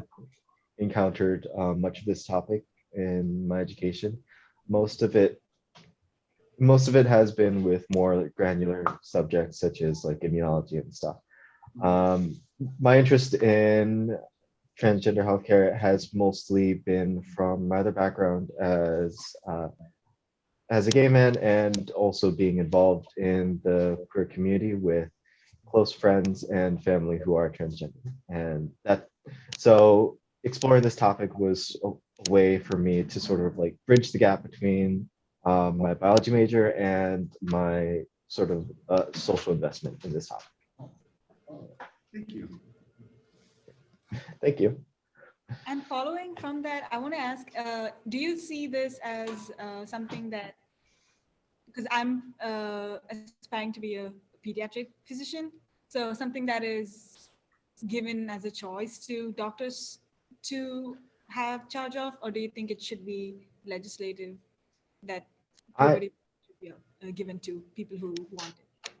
encountered much of this topic in my education. Most of it has been with more granular subjects such as like immunology and stuff. My interest in transgender healthcare has mostly been from my other background as a gay man, and also being involved in the queer community with close friends and family who are transgender. And so exploring this topic was a way for me to sort of like bridge the gap between my biology major and my sort of social investment in this topic. Thank you. Thank you. And following from that, I want to ask, do you see this as something that, because I'm aspiring to be a pediatric physician, so something that is given as a choice to doctors to have charge of, or do you think it should be legislative that puberty should be given to people who want it?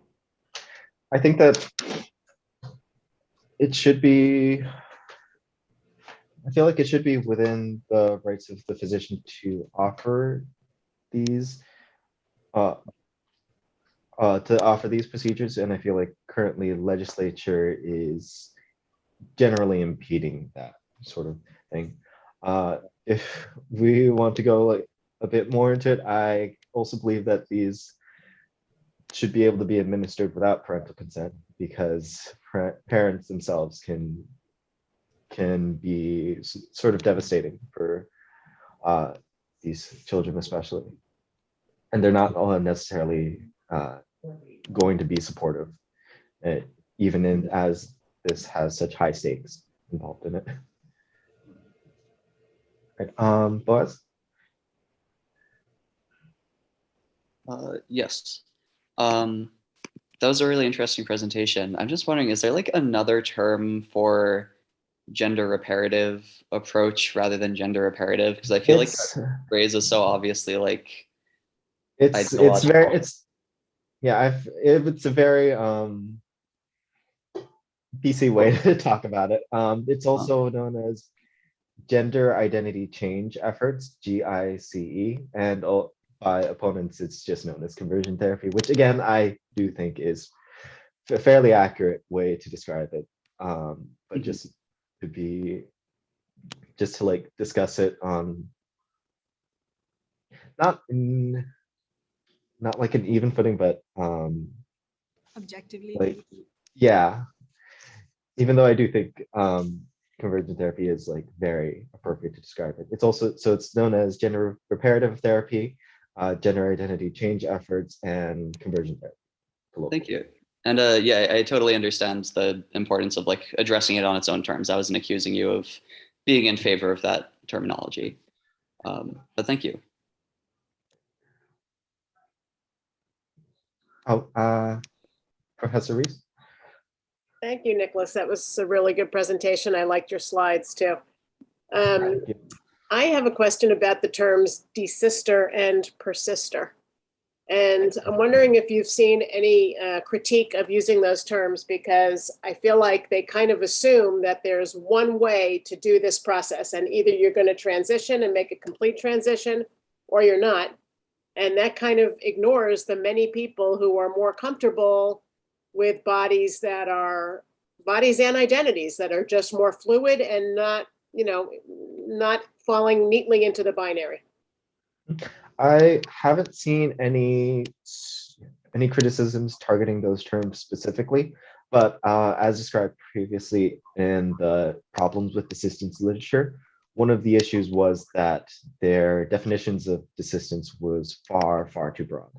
I think that it should be, I feel like it should be within the rights of the physician to offer these procedures, and I feel like currently legislature is generally impeding that sort of thing. If we want to go like a bit more into it, I also believe that these should be able to be administered without parental consent, because parents themselves can be sort of devastating for these children especially, and they're not all necessarily going to be supportive, even as this has such high stakes involved in it. Right. Boaz? Yes. That was a really interesting presentation. I'm just wondering, is there like another term for gender reparative approach rather than gender reparative? Because I feel like that phrase is so obviously like it's a very PC way to talk about it. It's also known as gender identity change efforts, GICE, and by opponents, it's just known as conversion therapy, which again, I do think is a fairly accurate way to describe it. But just to like discuss it on not like an even footing, but Objectively, like, yeah, even though I do think conversion therapy is like very appropriate to describe it. It's also, so it's known as gender reparative therapy, gender identity change efforts, and conversion therapy. Thank you. And yeah, I totally understand the importance of like addressing it on its own terms. I wasn't accusing you of being in favor of that terminology, but thank you. Oh, Professor Reese? Thank you, Nicholas. That was a really good presentation. I liked your slides too. I have a question about the terms desister and persister. And I'm wondering if you've seen any critique of using those terms, because I feel like they kind of assume that there's one way to do this process, and either you're going to transition and make a complete transition or you're not. And that kind of ignores the many people who are more comfortable with bodies and identities that are just more fluid and not falling neatly into the binary. I haven't seen any criticisms targeting those terms specifically, but as described previously in the problems with desistance literature, one of the issues was that their definitions of desistance was far too broad.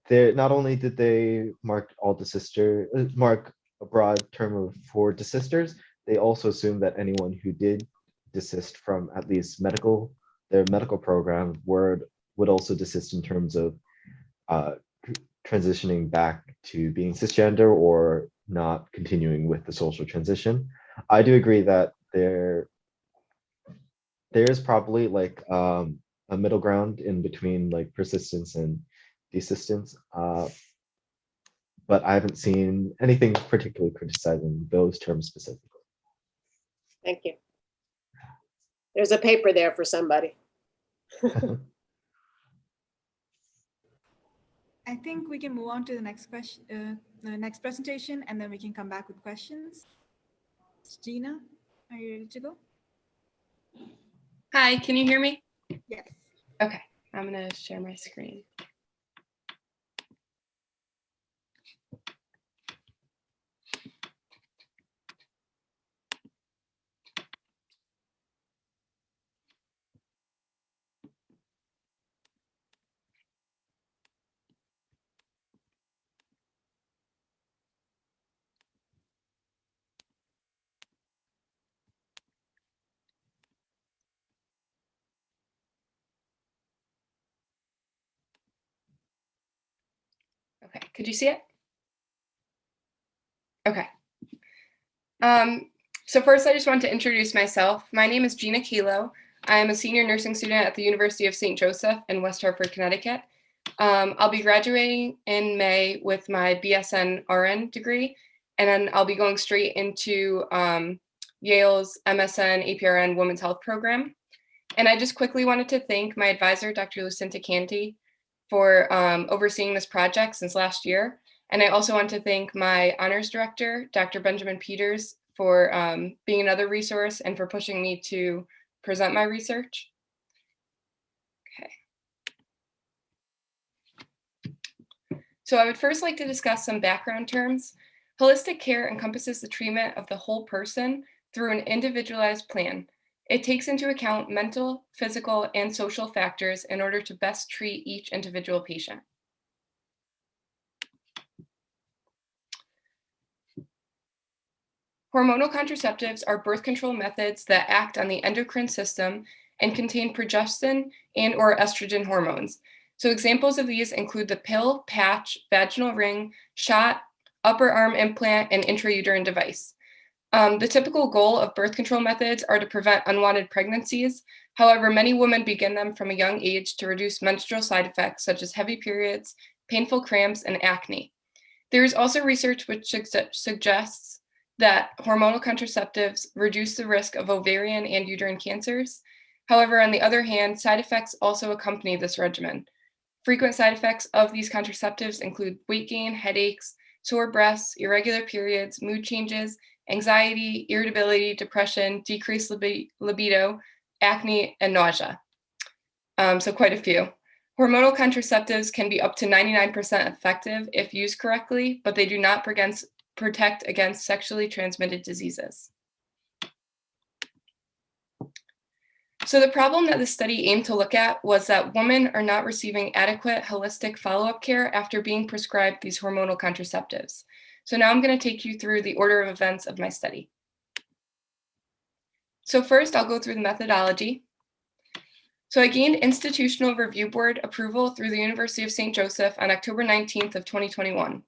they not only did they mark mark a broad term of for desisters, they also assumed that anyone who did desist from at least their medical program would also desist in terms of uh, transitioning back to being cisgender or not continuing with the social transition. I do agree that there is probably like a middle ground in between like persistence and desistance, but I haven't seen anything particularly criticizing those terms specifically. Thank you. There's a paper there for somebody. I think we can move on to the next question, the next presentation, and then we can come back with questions. Gina, are you ready to go? Hi, can you hear me? Yes. Okay, I'm gonna share my screen. Okay, could you see it? Okay. So first I just want to introduce myself. My name is Gina Calo. I am a senior nursing student at the University of St. Joseph in West Hartford, Connecticut. I'll be graduating in May with my BSN RN degree, and then I'll be going straight into Yale's MSN APRN Women's Health Program. And I just quickly wanted to thank my advisor, Dr. Lucinda Canty, for overseeing this project since last year. And I also want to thank my honors director, Dr. Benjamin Peters, for being another resource and for pushing me to present my research. Okay. So I would first like to discuss some background terms. Holistic care encompasses the treatment of the whole person through an individualized plan. It takes into account mental, physical, and social factors in order to best treat each individual patient. Hormonal contraceptives are birth control methods that act on the endocrine system and contain progestin and or estrogen hormones. So examples of these include the pill, patch, vaginal ring, shot, upper arm implant, and intrauterine device. The typical goal of birth control methods are to prevent unwanted pregnancies. However, many women begin them from a young age to reduce menstrual side effects such as heavy periods, painful cramps, and acne. There is also research which suggests that hormonal contraceptives reduce the risk of ovarian and uterine cancers. However, on the other hand, side effects also accompany this regimen. Frequent side effects of these contraceptives include weight gain, headaches, sore breasts, irregular periods, mood changes, anxiety, irritability, depression, decreased libido, acne, and nausea. So quite a few. Hormonal contraceptives can be up to 99% effective if used correctly, but they do not protect against sexually transmitted diseases. So the problem that the study aimed to look at was that women are not receiving adequate holistic follow-up care after being prescribed these hormonal contraceptives. So now I'm going to take you through the order of events of my study. So first, I'll go through the methodology. So I gained Institutional Review Board approval through the University of St. Joseph on October 19th of 2021.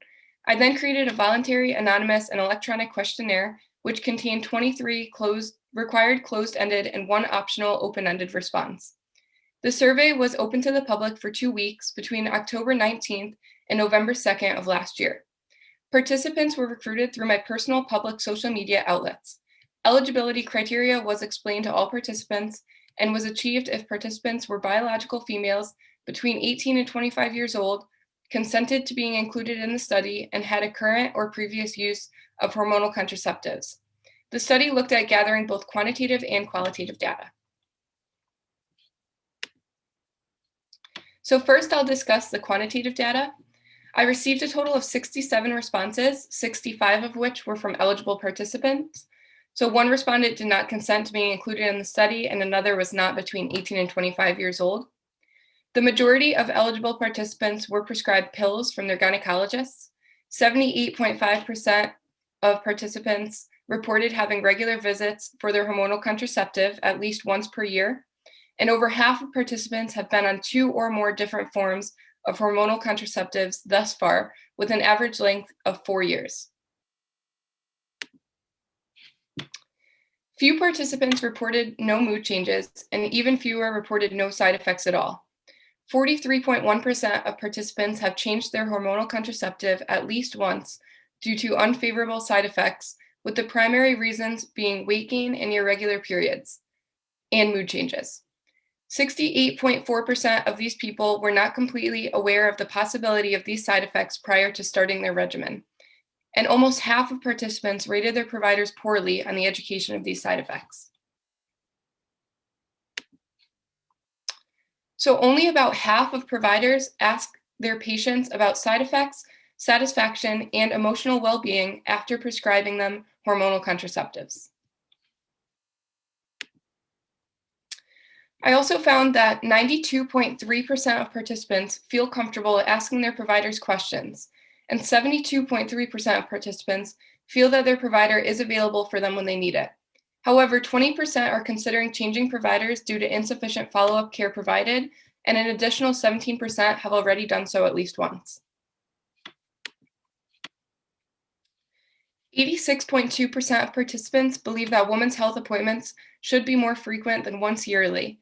I then created a voluntary, anonymous, and electronic questionnaire, which contained 23 required closed-ended and 1 optional open-ended response. The survey was open to the public for 2 weeks between October 19th and November 2nd of last year. Participants were recruited through my personal public social media outlets. Eligibility criteria was explained to all participants and was achieved if participants were biological females between 18 and 25 years old, consented to being included in the study, and had a current or previous use of hormonal contraceptives. The study looked at gathering both quantitative and qualitative data. So first, I'll discuss the quantitative data. I received a total of 67 responses, 65 of which were from eligible participants. So 1 respondent did not consent to being included in the study, and another was not between 18 and 25 years old. The majority of eligible participants were prescribed pills from their gynecologists. 78.5% of participants reported having regular visits for their hormonal contraceptive at least once per year. And over half of participants have been on 2 or more different forms of hormonal contraceptives thus far, with an average length of 4 years. Few participants reported no mood changes, and even fewer reported no side effects at all. 43.1% of participants have changed their hormonal contraceptive at least once due to unfavorable side effects, with the primary reasons being weight gain and irregular periods and mood changes. 68.4% of these people were not completely aware of the possibility of these side effects prior to starting their regimen. And almost half of participants rated their providers poorly on the education of these side effects. So only about half of providers ask their patients about side effects, satisfaction, and emotional well-being after prescribing them hormonal contraceptives. I also found that 92.3% of participants feel comfortable asking their providers questions, and 72.3% of participants feel that their provider is available for them when they need it. However, 20% are considering changing providers due to insufficient follow-up care provided, and an additional 17% have already done so at least once. 86.2% of participants believe that women's health appointments should be more frequent than once yearly,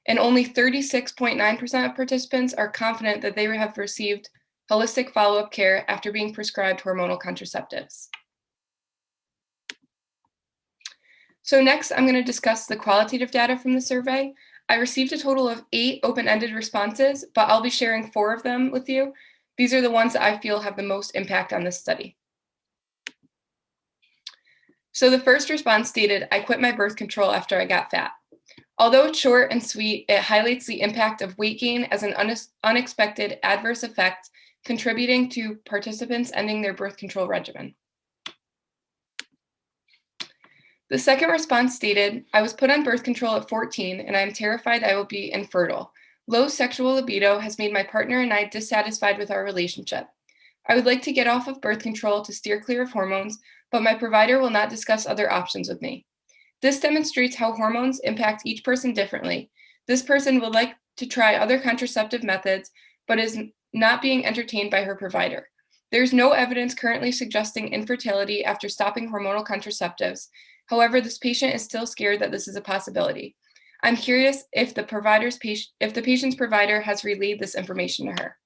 and only 36.9% of participants are confident that they have received holistic follow-up care after being prescribed hormonal contraceptives. So next, I'm going to discuss the qualitative data from the survey. I received a total of 8 open-ended responses, but I'll be sharing 4 of them with you. These are the ones that I feel have the most impact on this study. So the first response stated, "I quit my birth control after I got fat." Although it's short and sweet, it highlights the impact of weight gain as an unexpected adverse effect, contributing to participants ending their birth control regimen. The second response stated, "I was put on birth control at 14 and I am terrified I will be infertile. Low sexual libido has made my partner and I dissatisfied with our relationship. I would like to get off of birth control to steer clear of hormones, but my provider will not discuss other options with me. This demonstrates how hormones impact each person differently. This person would like to try other contraceptive methods, but is not being entertained by her provider. There's no evidence currently suggesting infertility after stopping hormonal contraceptives. However, this patient is still scared that this is a possibility. I'm curious if the patient's provider has relayed this information to her."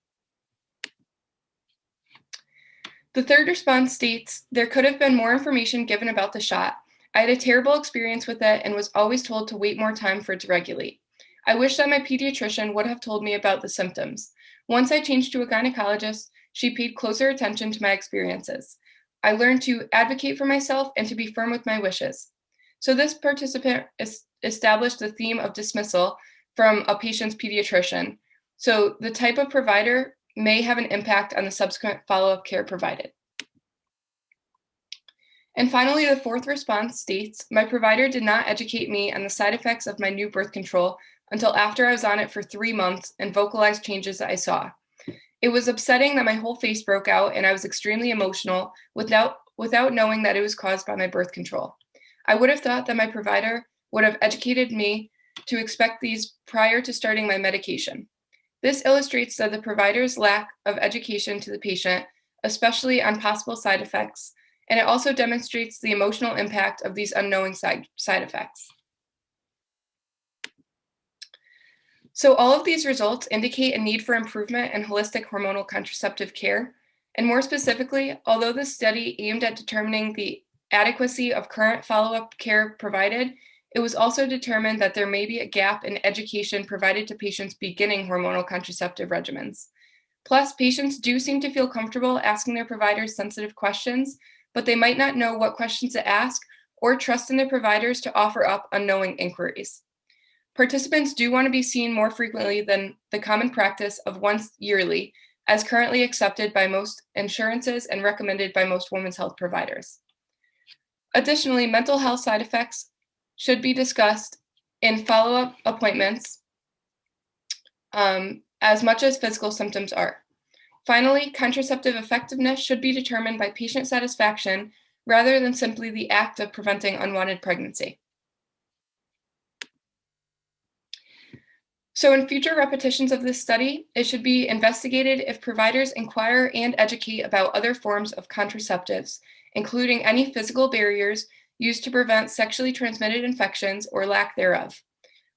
The third response states, "There could have been more information given about the shot. I had a terrible experience with it and was always told to wait more time for it to regulate. I wish that my pediatrician would have told me about the symptoms. Once I changed to a gynecologist, she paid closer attention to my experiences. I learned to advocate for myself and to be firm with my wishes." So this participant established the theme of dismissal from a patient's pediatrician. So the type of provider may have an impact on the subsequent follow-up care provided. And finally, the fourth response states, "My provider did not educate me on the side effects of my new birth control until after I was on it for 3 months and vocalized changes that I saw. It was upsetting that my whole face broke out and I was extremely emotional without knowing that it was caused by my birth control. I would have thought that my provider would have educated me to expect these prior to starting my medication. This illustrates that the provider's lack of education to the patient, especially on possible side effects, and it also demonstrates the emotional impact of these unknowing side effects." So all of these results indicate a need for improvement in holistic hormonal contraceptive care. And more specifically, although the study aimed at determining the adequacy of current follow-up care provided, it was also determined that there may be a gap in education provided to patients beginning hormonal contraceptive regimens. Plus, patients do seem to feel comfortable asking their providers sensitive questions, but they might not know what questions to ask or trust in their providers to offer up unknowing inquiries. Participants do want to be seen more frequently than the common practice of once yearly, as currently accepted by most insurances and recommended by most women's health providers. Additionally, mental health side effects should be discussed in follow-up appointments as much as physical symptoms are. Finally, contraceptive effectiveness should be determined by patient satisfaction rather than simply the act of preventing unwanted pregnancy. So in future repetitions of this study, it should be investigated if providers inquire and educate about other forms of contraceptives, including any physical barriers used to prevent sexually transmitted infections or lack thereof.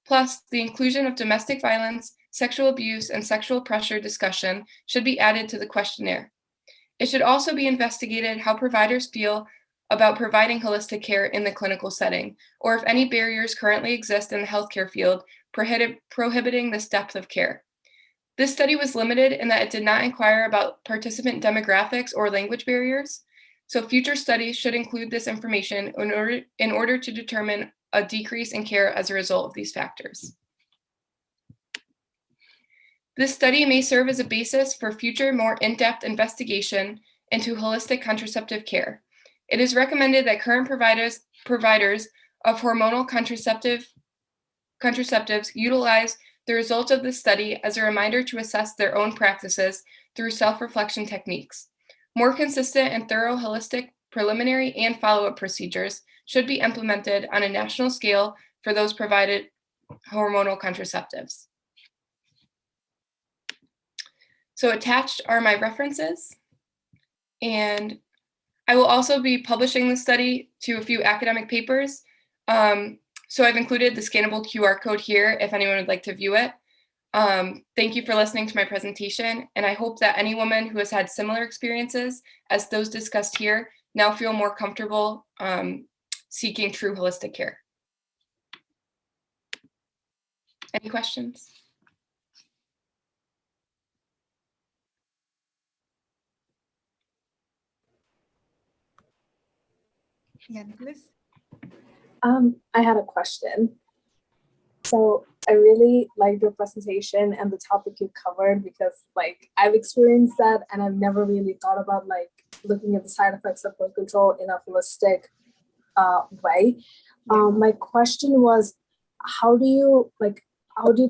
Plus, the inclusion of domestic violence, sexual abuse, and sexual pressure discussion should be added to the questionnaire. It should also be investigated how providers feel about providing holistic care in the clinical setting, or if any barriers currently exist in the healthcare field prohibiting this depth of care. This study was limited in that it did not inquire about participant demographics or language barriers, so future studies should include this information in order to determine a decrease in care as a result of these factors. This study may serve as a basis for future more in-depth investigation into holistic contraceptive care. It is recommended that current providers of hormonal contraceptives utilize the results of this study as a reminder to assess their own practices through self-reflection techniques. More consistent and thorough holistic preliminary and follow-up procedures should be implemented on a national scale for those provided hormonal contraceptives. So attached are my references, and I will also be publishing the study to a few academic papers. So I've included the scannable QR code here if anyone would like to view it. Thank you for listening to my presentation, and I hope that any woman who has had similar experiences as those discussed here now feel more comfortable seeking true holistic care. Any questions? Yeah, Nicholas? I had a question. So I really liked your presentation and the topic you covered because like I've experienced that and I've never really thought about like looking at the side effects of birth control in a holistic way. My question was, how do you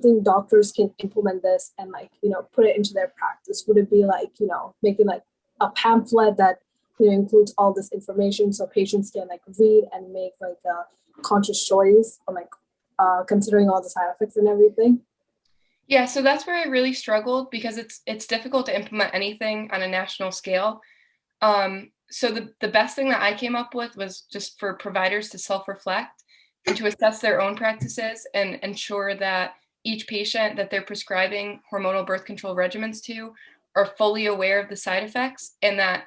think doctors can implement this and like, you know, put it into their practice? Would it be like, you know, making like a pamphlet that, you know, includes all this information so patients can like read and make like a conscious choice or like considering all the side effects and everything? Yeah, so that's where I really struggled because it's difficult to implement anything on a national scale. So the best thing that I came up with was just for providers to self-reflect and to assess their own practices and ensure that each patient that they're prescribing hormonal birth control regimens to are fully aware of the side effects and that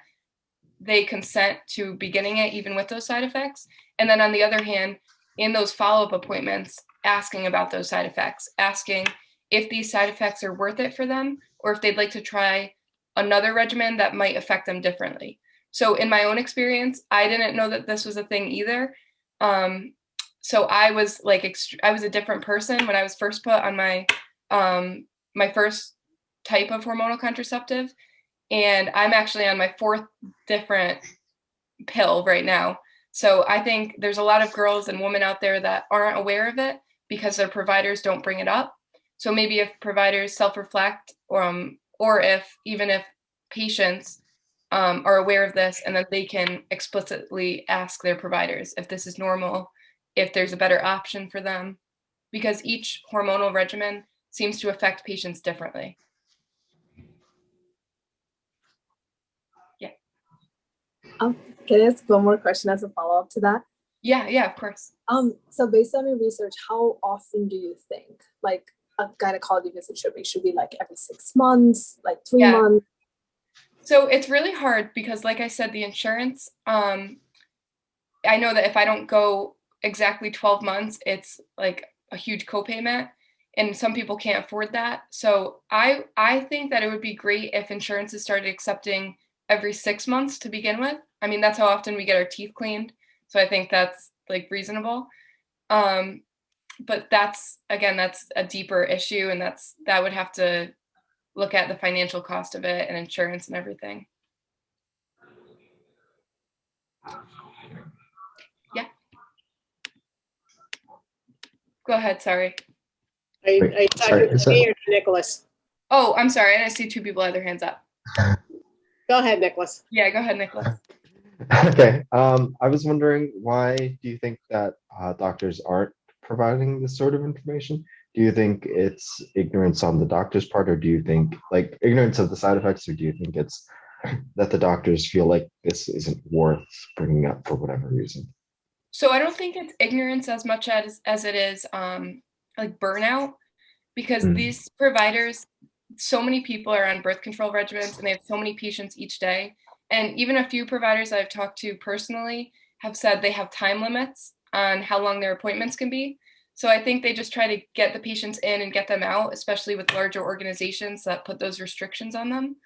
they consent to beginning it even with those side effects. And then on the other hand, in those follow-up appointments, asking about those side effects, asking if these side effects are worth it for them or if they'd like to try another regimen that might affect them differently. So in my own experience, I didn't know that this was a thing either. So I was like, I was a different person when I was first put on my my first type of hormonal contraceptive. And I'm actually on my 4th different pill right now. So I think there's a lot of girls and women out there that aren't aware of it because their providers don't bring it up. So maybe if providers self-reflect or if even if patients are aware of this and that they can explicitly ask their providers if this is normal, if there's a better option for them, because each hormonal regimen seems to affect patients differently. Yeah. Can I ask one more question as a follow-up to that? Yeah, of course. So based on your research, how often do you think like a gynecology visit should be like every 6 months, like 3 months? So it's really hard because like I said, the insurance, I know that if I don't go exactly 12 months, it's like a huge copayment and some people can't afford that. So I think that it would be great if insurances started accepting every 6 months to begin with. I mean, that's how often we get our teeth cleaned. So I think that's like reasonable. But that's a deeper issue and that would have to look at the financial cost of it and insurance and everything. Yeah. Go ahead, sorry. Are you talking to me or to Nicholas? Oh, I'm sorry. I see two people have their hands up. Go ahead, Nicholas. Yeah, go ahead, Nicholas. Okay. I was wondering, why do you think that doctors aren't providing this sort of information? Do you think it's ignorance on the doctor's part, or do you think like ignorance of the side effects, or do you think it's that the doctors feel like this isn't worth bringing up for whatever reason? So I don't think it's ignorance as much as it is like burnout, because these providers, so many people are on birth control regimens and they have so many patients each day. And even a few providers I've talked to personally have said they have time limits on how long their appointments can be. So I think they just try to get the patients in and get them out, especially with larger organizations that put those restrictions on them.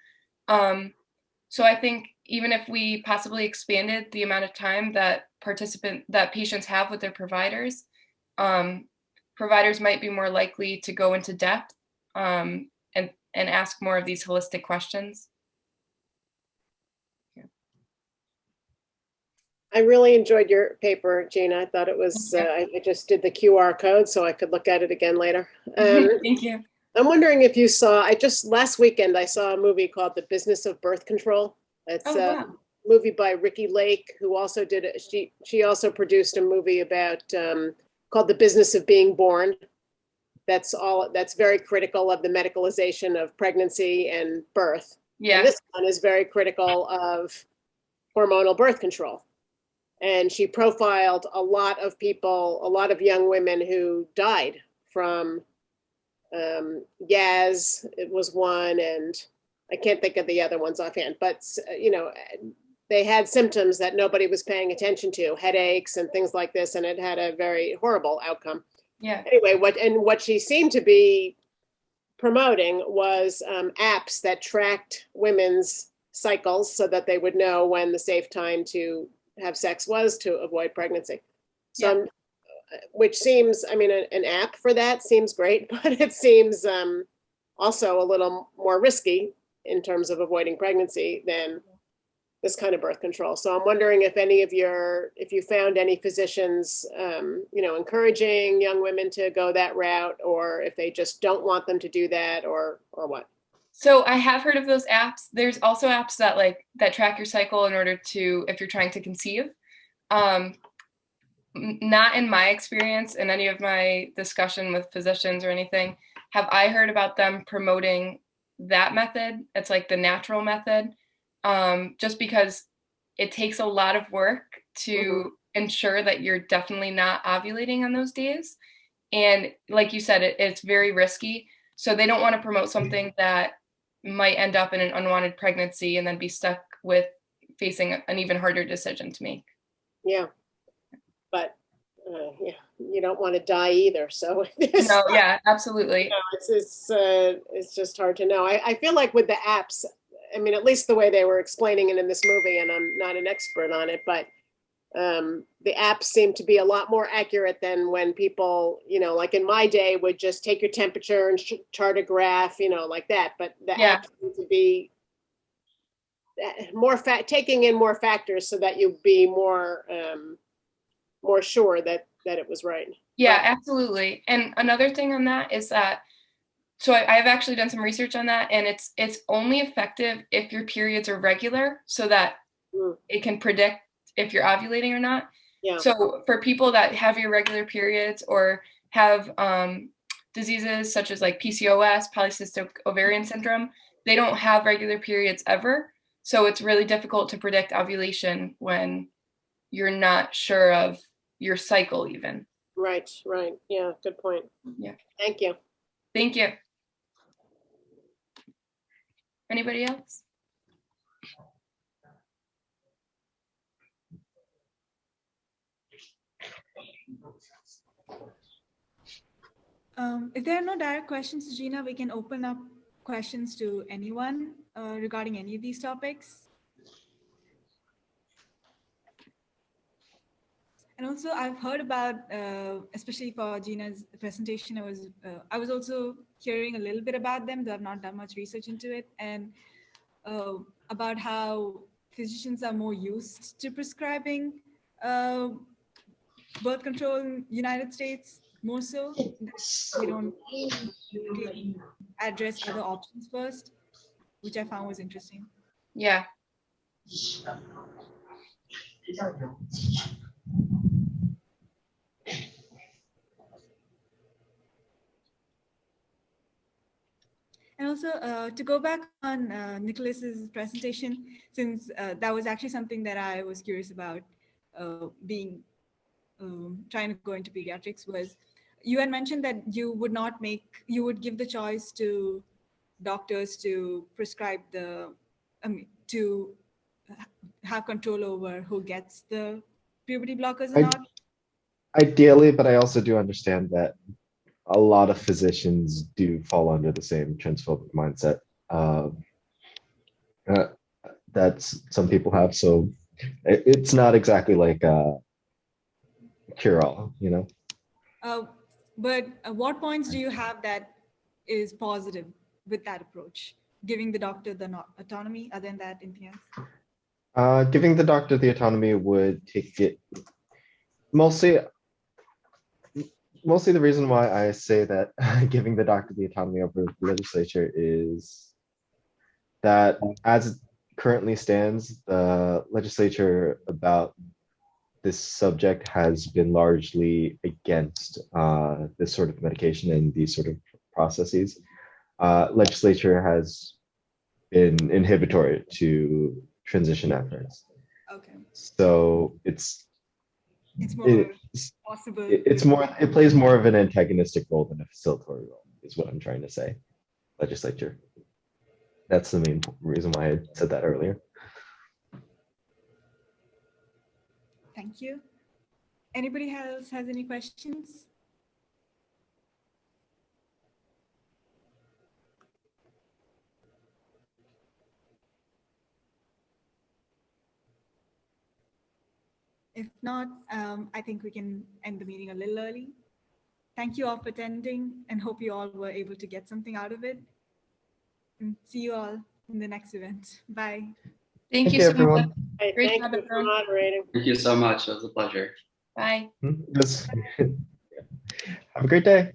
So I think even if we possibly expanded the amount of time that patients have with their providers, providers might be more likely to go into depth and ask more of these holistic questions. Yeah. I really enjoyed your paper, Gina. I thought it was, I just did the QR code so I could look at it again later. Thank you. I'm wondering if you saw, last weekend, I saw a movie called The Business of Birth Control. It's a movie by Ricki Lake, who also did it. She also produced a movie about, called The Business of Being Born. That's very critical of the medicalization of pregnancy and birth. Yeah. And this one is very critical of hormonal birth control. And she profiled a lot of people, a lot of young women who died from Yaz, it was one, and I can't think of the other ones offhand, but they had symptoms that nobody was paying attention to, headaches and things like this, and it had a very horrible outcome. Yeah. Anyway, what she seemed to be promoting was apps that tracked women's cycles so that they would know when the safe time to have sex was to avoid pregnancy. So, which seems, an app for that seems great, but it seems also a little more risky in terms of avoiding pregnancy than this kind of birth control. So I'm wondering if if you found any physicians, encouraging young women to go that route, or if they just don't want them to do that, or what. So I have heard of those apps. There's also apps that track your cycle in order to, if you're trying to conceive. Not in my experience in any of my discussion with physicians or anything, have I heard about them promoting that method. It's like the natural method, just because it takes a lot of work to ensure that you're definitely not ovulating on those days. And like you said, it's very risky. So they don't want to promote something that might end up in an unwanted pregnancy and then be stuck with facing an even harder decision to make. Yeah. But you don't want to die either. So no, yeah, absolutely. It's just hard to know. I feel like with the apps, at least the way they were explaining it in this movie, and I'm not an expert on it, but the apps seem to be a lot more accurate than when people, like in my day, would just take your temperature and chart a graph, like that. But the apps seem to be taking in more factors so that you be more sure that it was right. Yeah, absolutely. And another thing on that is that, so I've actually done some research on that, and it's only effective if your periods are regular, so that it can predict if you're ovulating or not. Yeah. So for people that have irregular periods or have diseases such as like PCOS, polycystic ovarian syndrome, they don't have regular periods ever. So it's really difficult to predict ovulation when you're not sure of your cycle even. Right. Yeah, good point. Yeah. Thank you. Thank you. Anybody else? If there are no direct questions, Gina, we can open up questions to anyone regarding any of these topics. And also, I've heard about, especially for Gina's presentation, I was also hearing a little bit about them, though I've not done much research into it, and about how physicians are more used to prescribing birth control in the United States more so. We don't really address other options first, which I found was interesting. Yeah. And also to go back on Nicholas's presentation, since that was actually something that I was curious about being trying to go into pediatrics, was you had mentioned that you would give the choice to doctors to prescribe to have control over who gets the puberty blockers or not. Ideally, but I also do understand that a lot of physicians do fall under the same transphobic mindset that some people have. So it's not exactly like a cure-all, you know? But what points do you have that is positive with that approach? Giving the doctor the autonomy, other than that, anything else? Giving the doctor the autonomy would take it mostly the reason why I say that giving the doctor the autonomy over the legislature is that as it currently stands, the legislature about this subject has been largely against this sort of medication and these sort of processes. Legislature has been inhibitory to transition efforts. Okay. So it's more possible. It plays more of an antagonistic role than a facilitatory role, is what I'm trying to say. Legislature. That's the main reason why I said that earlier. Thank you. Anybody else has any questions? If not, I think we can end the meeting a little early. Thank you all for attending and hope you all were able to get something out of it. And see you all in the next event. Bye. Thank you so everyone. much. Hey, Great thank job, you for everyone. moderating. Thank you so much. It was a pleasure. Bye. Have a great day.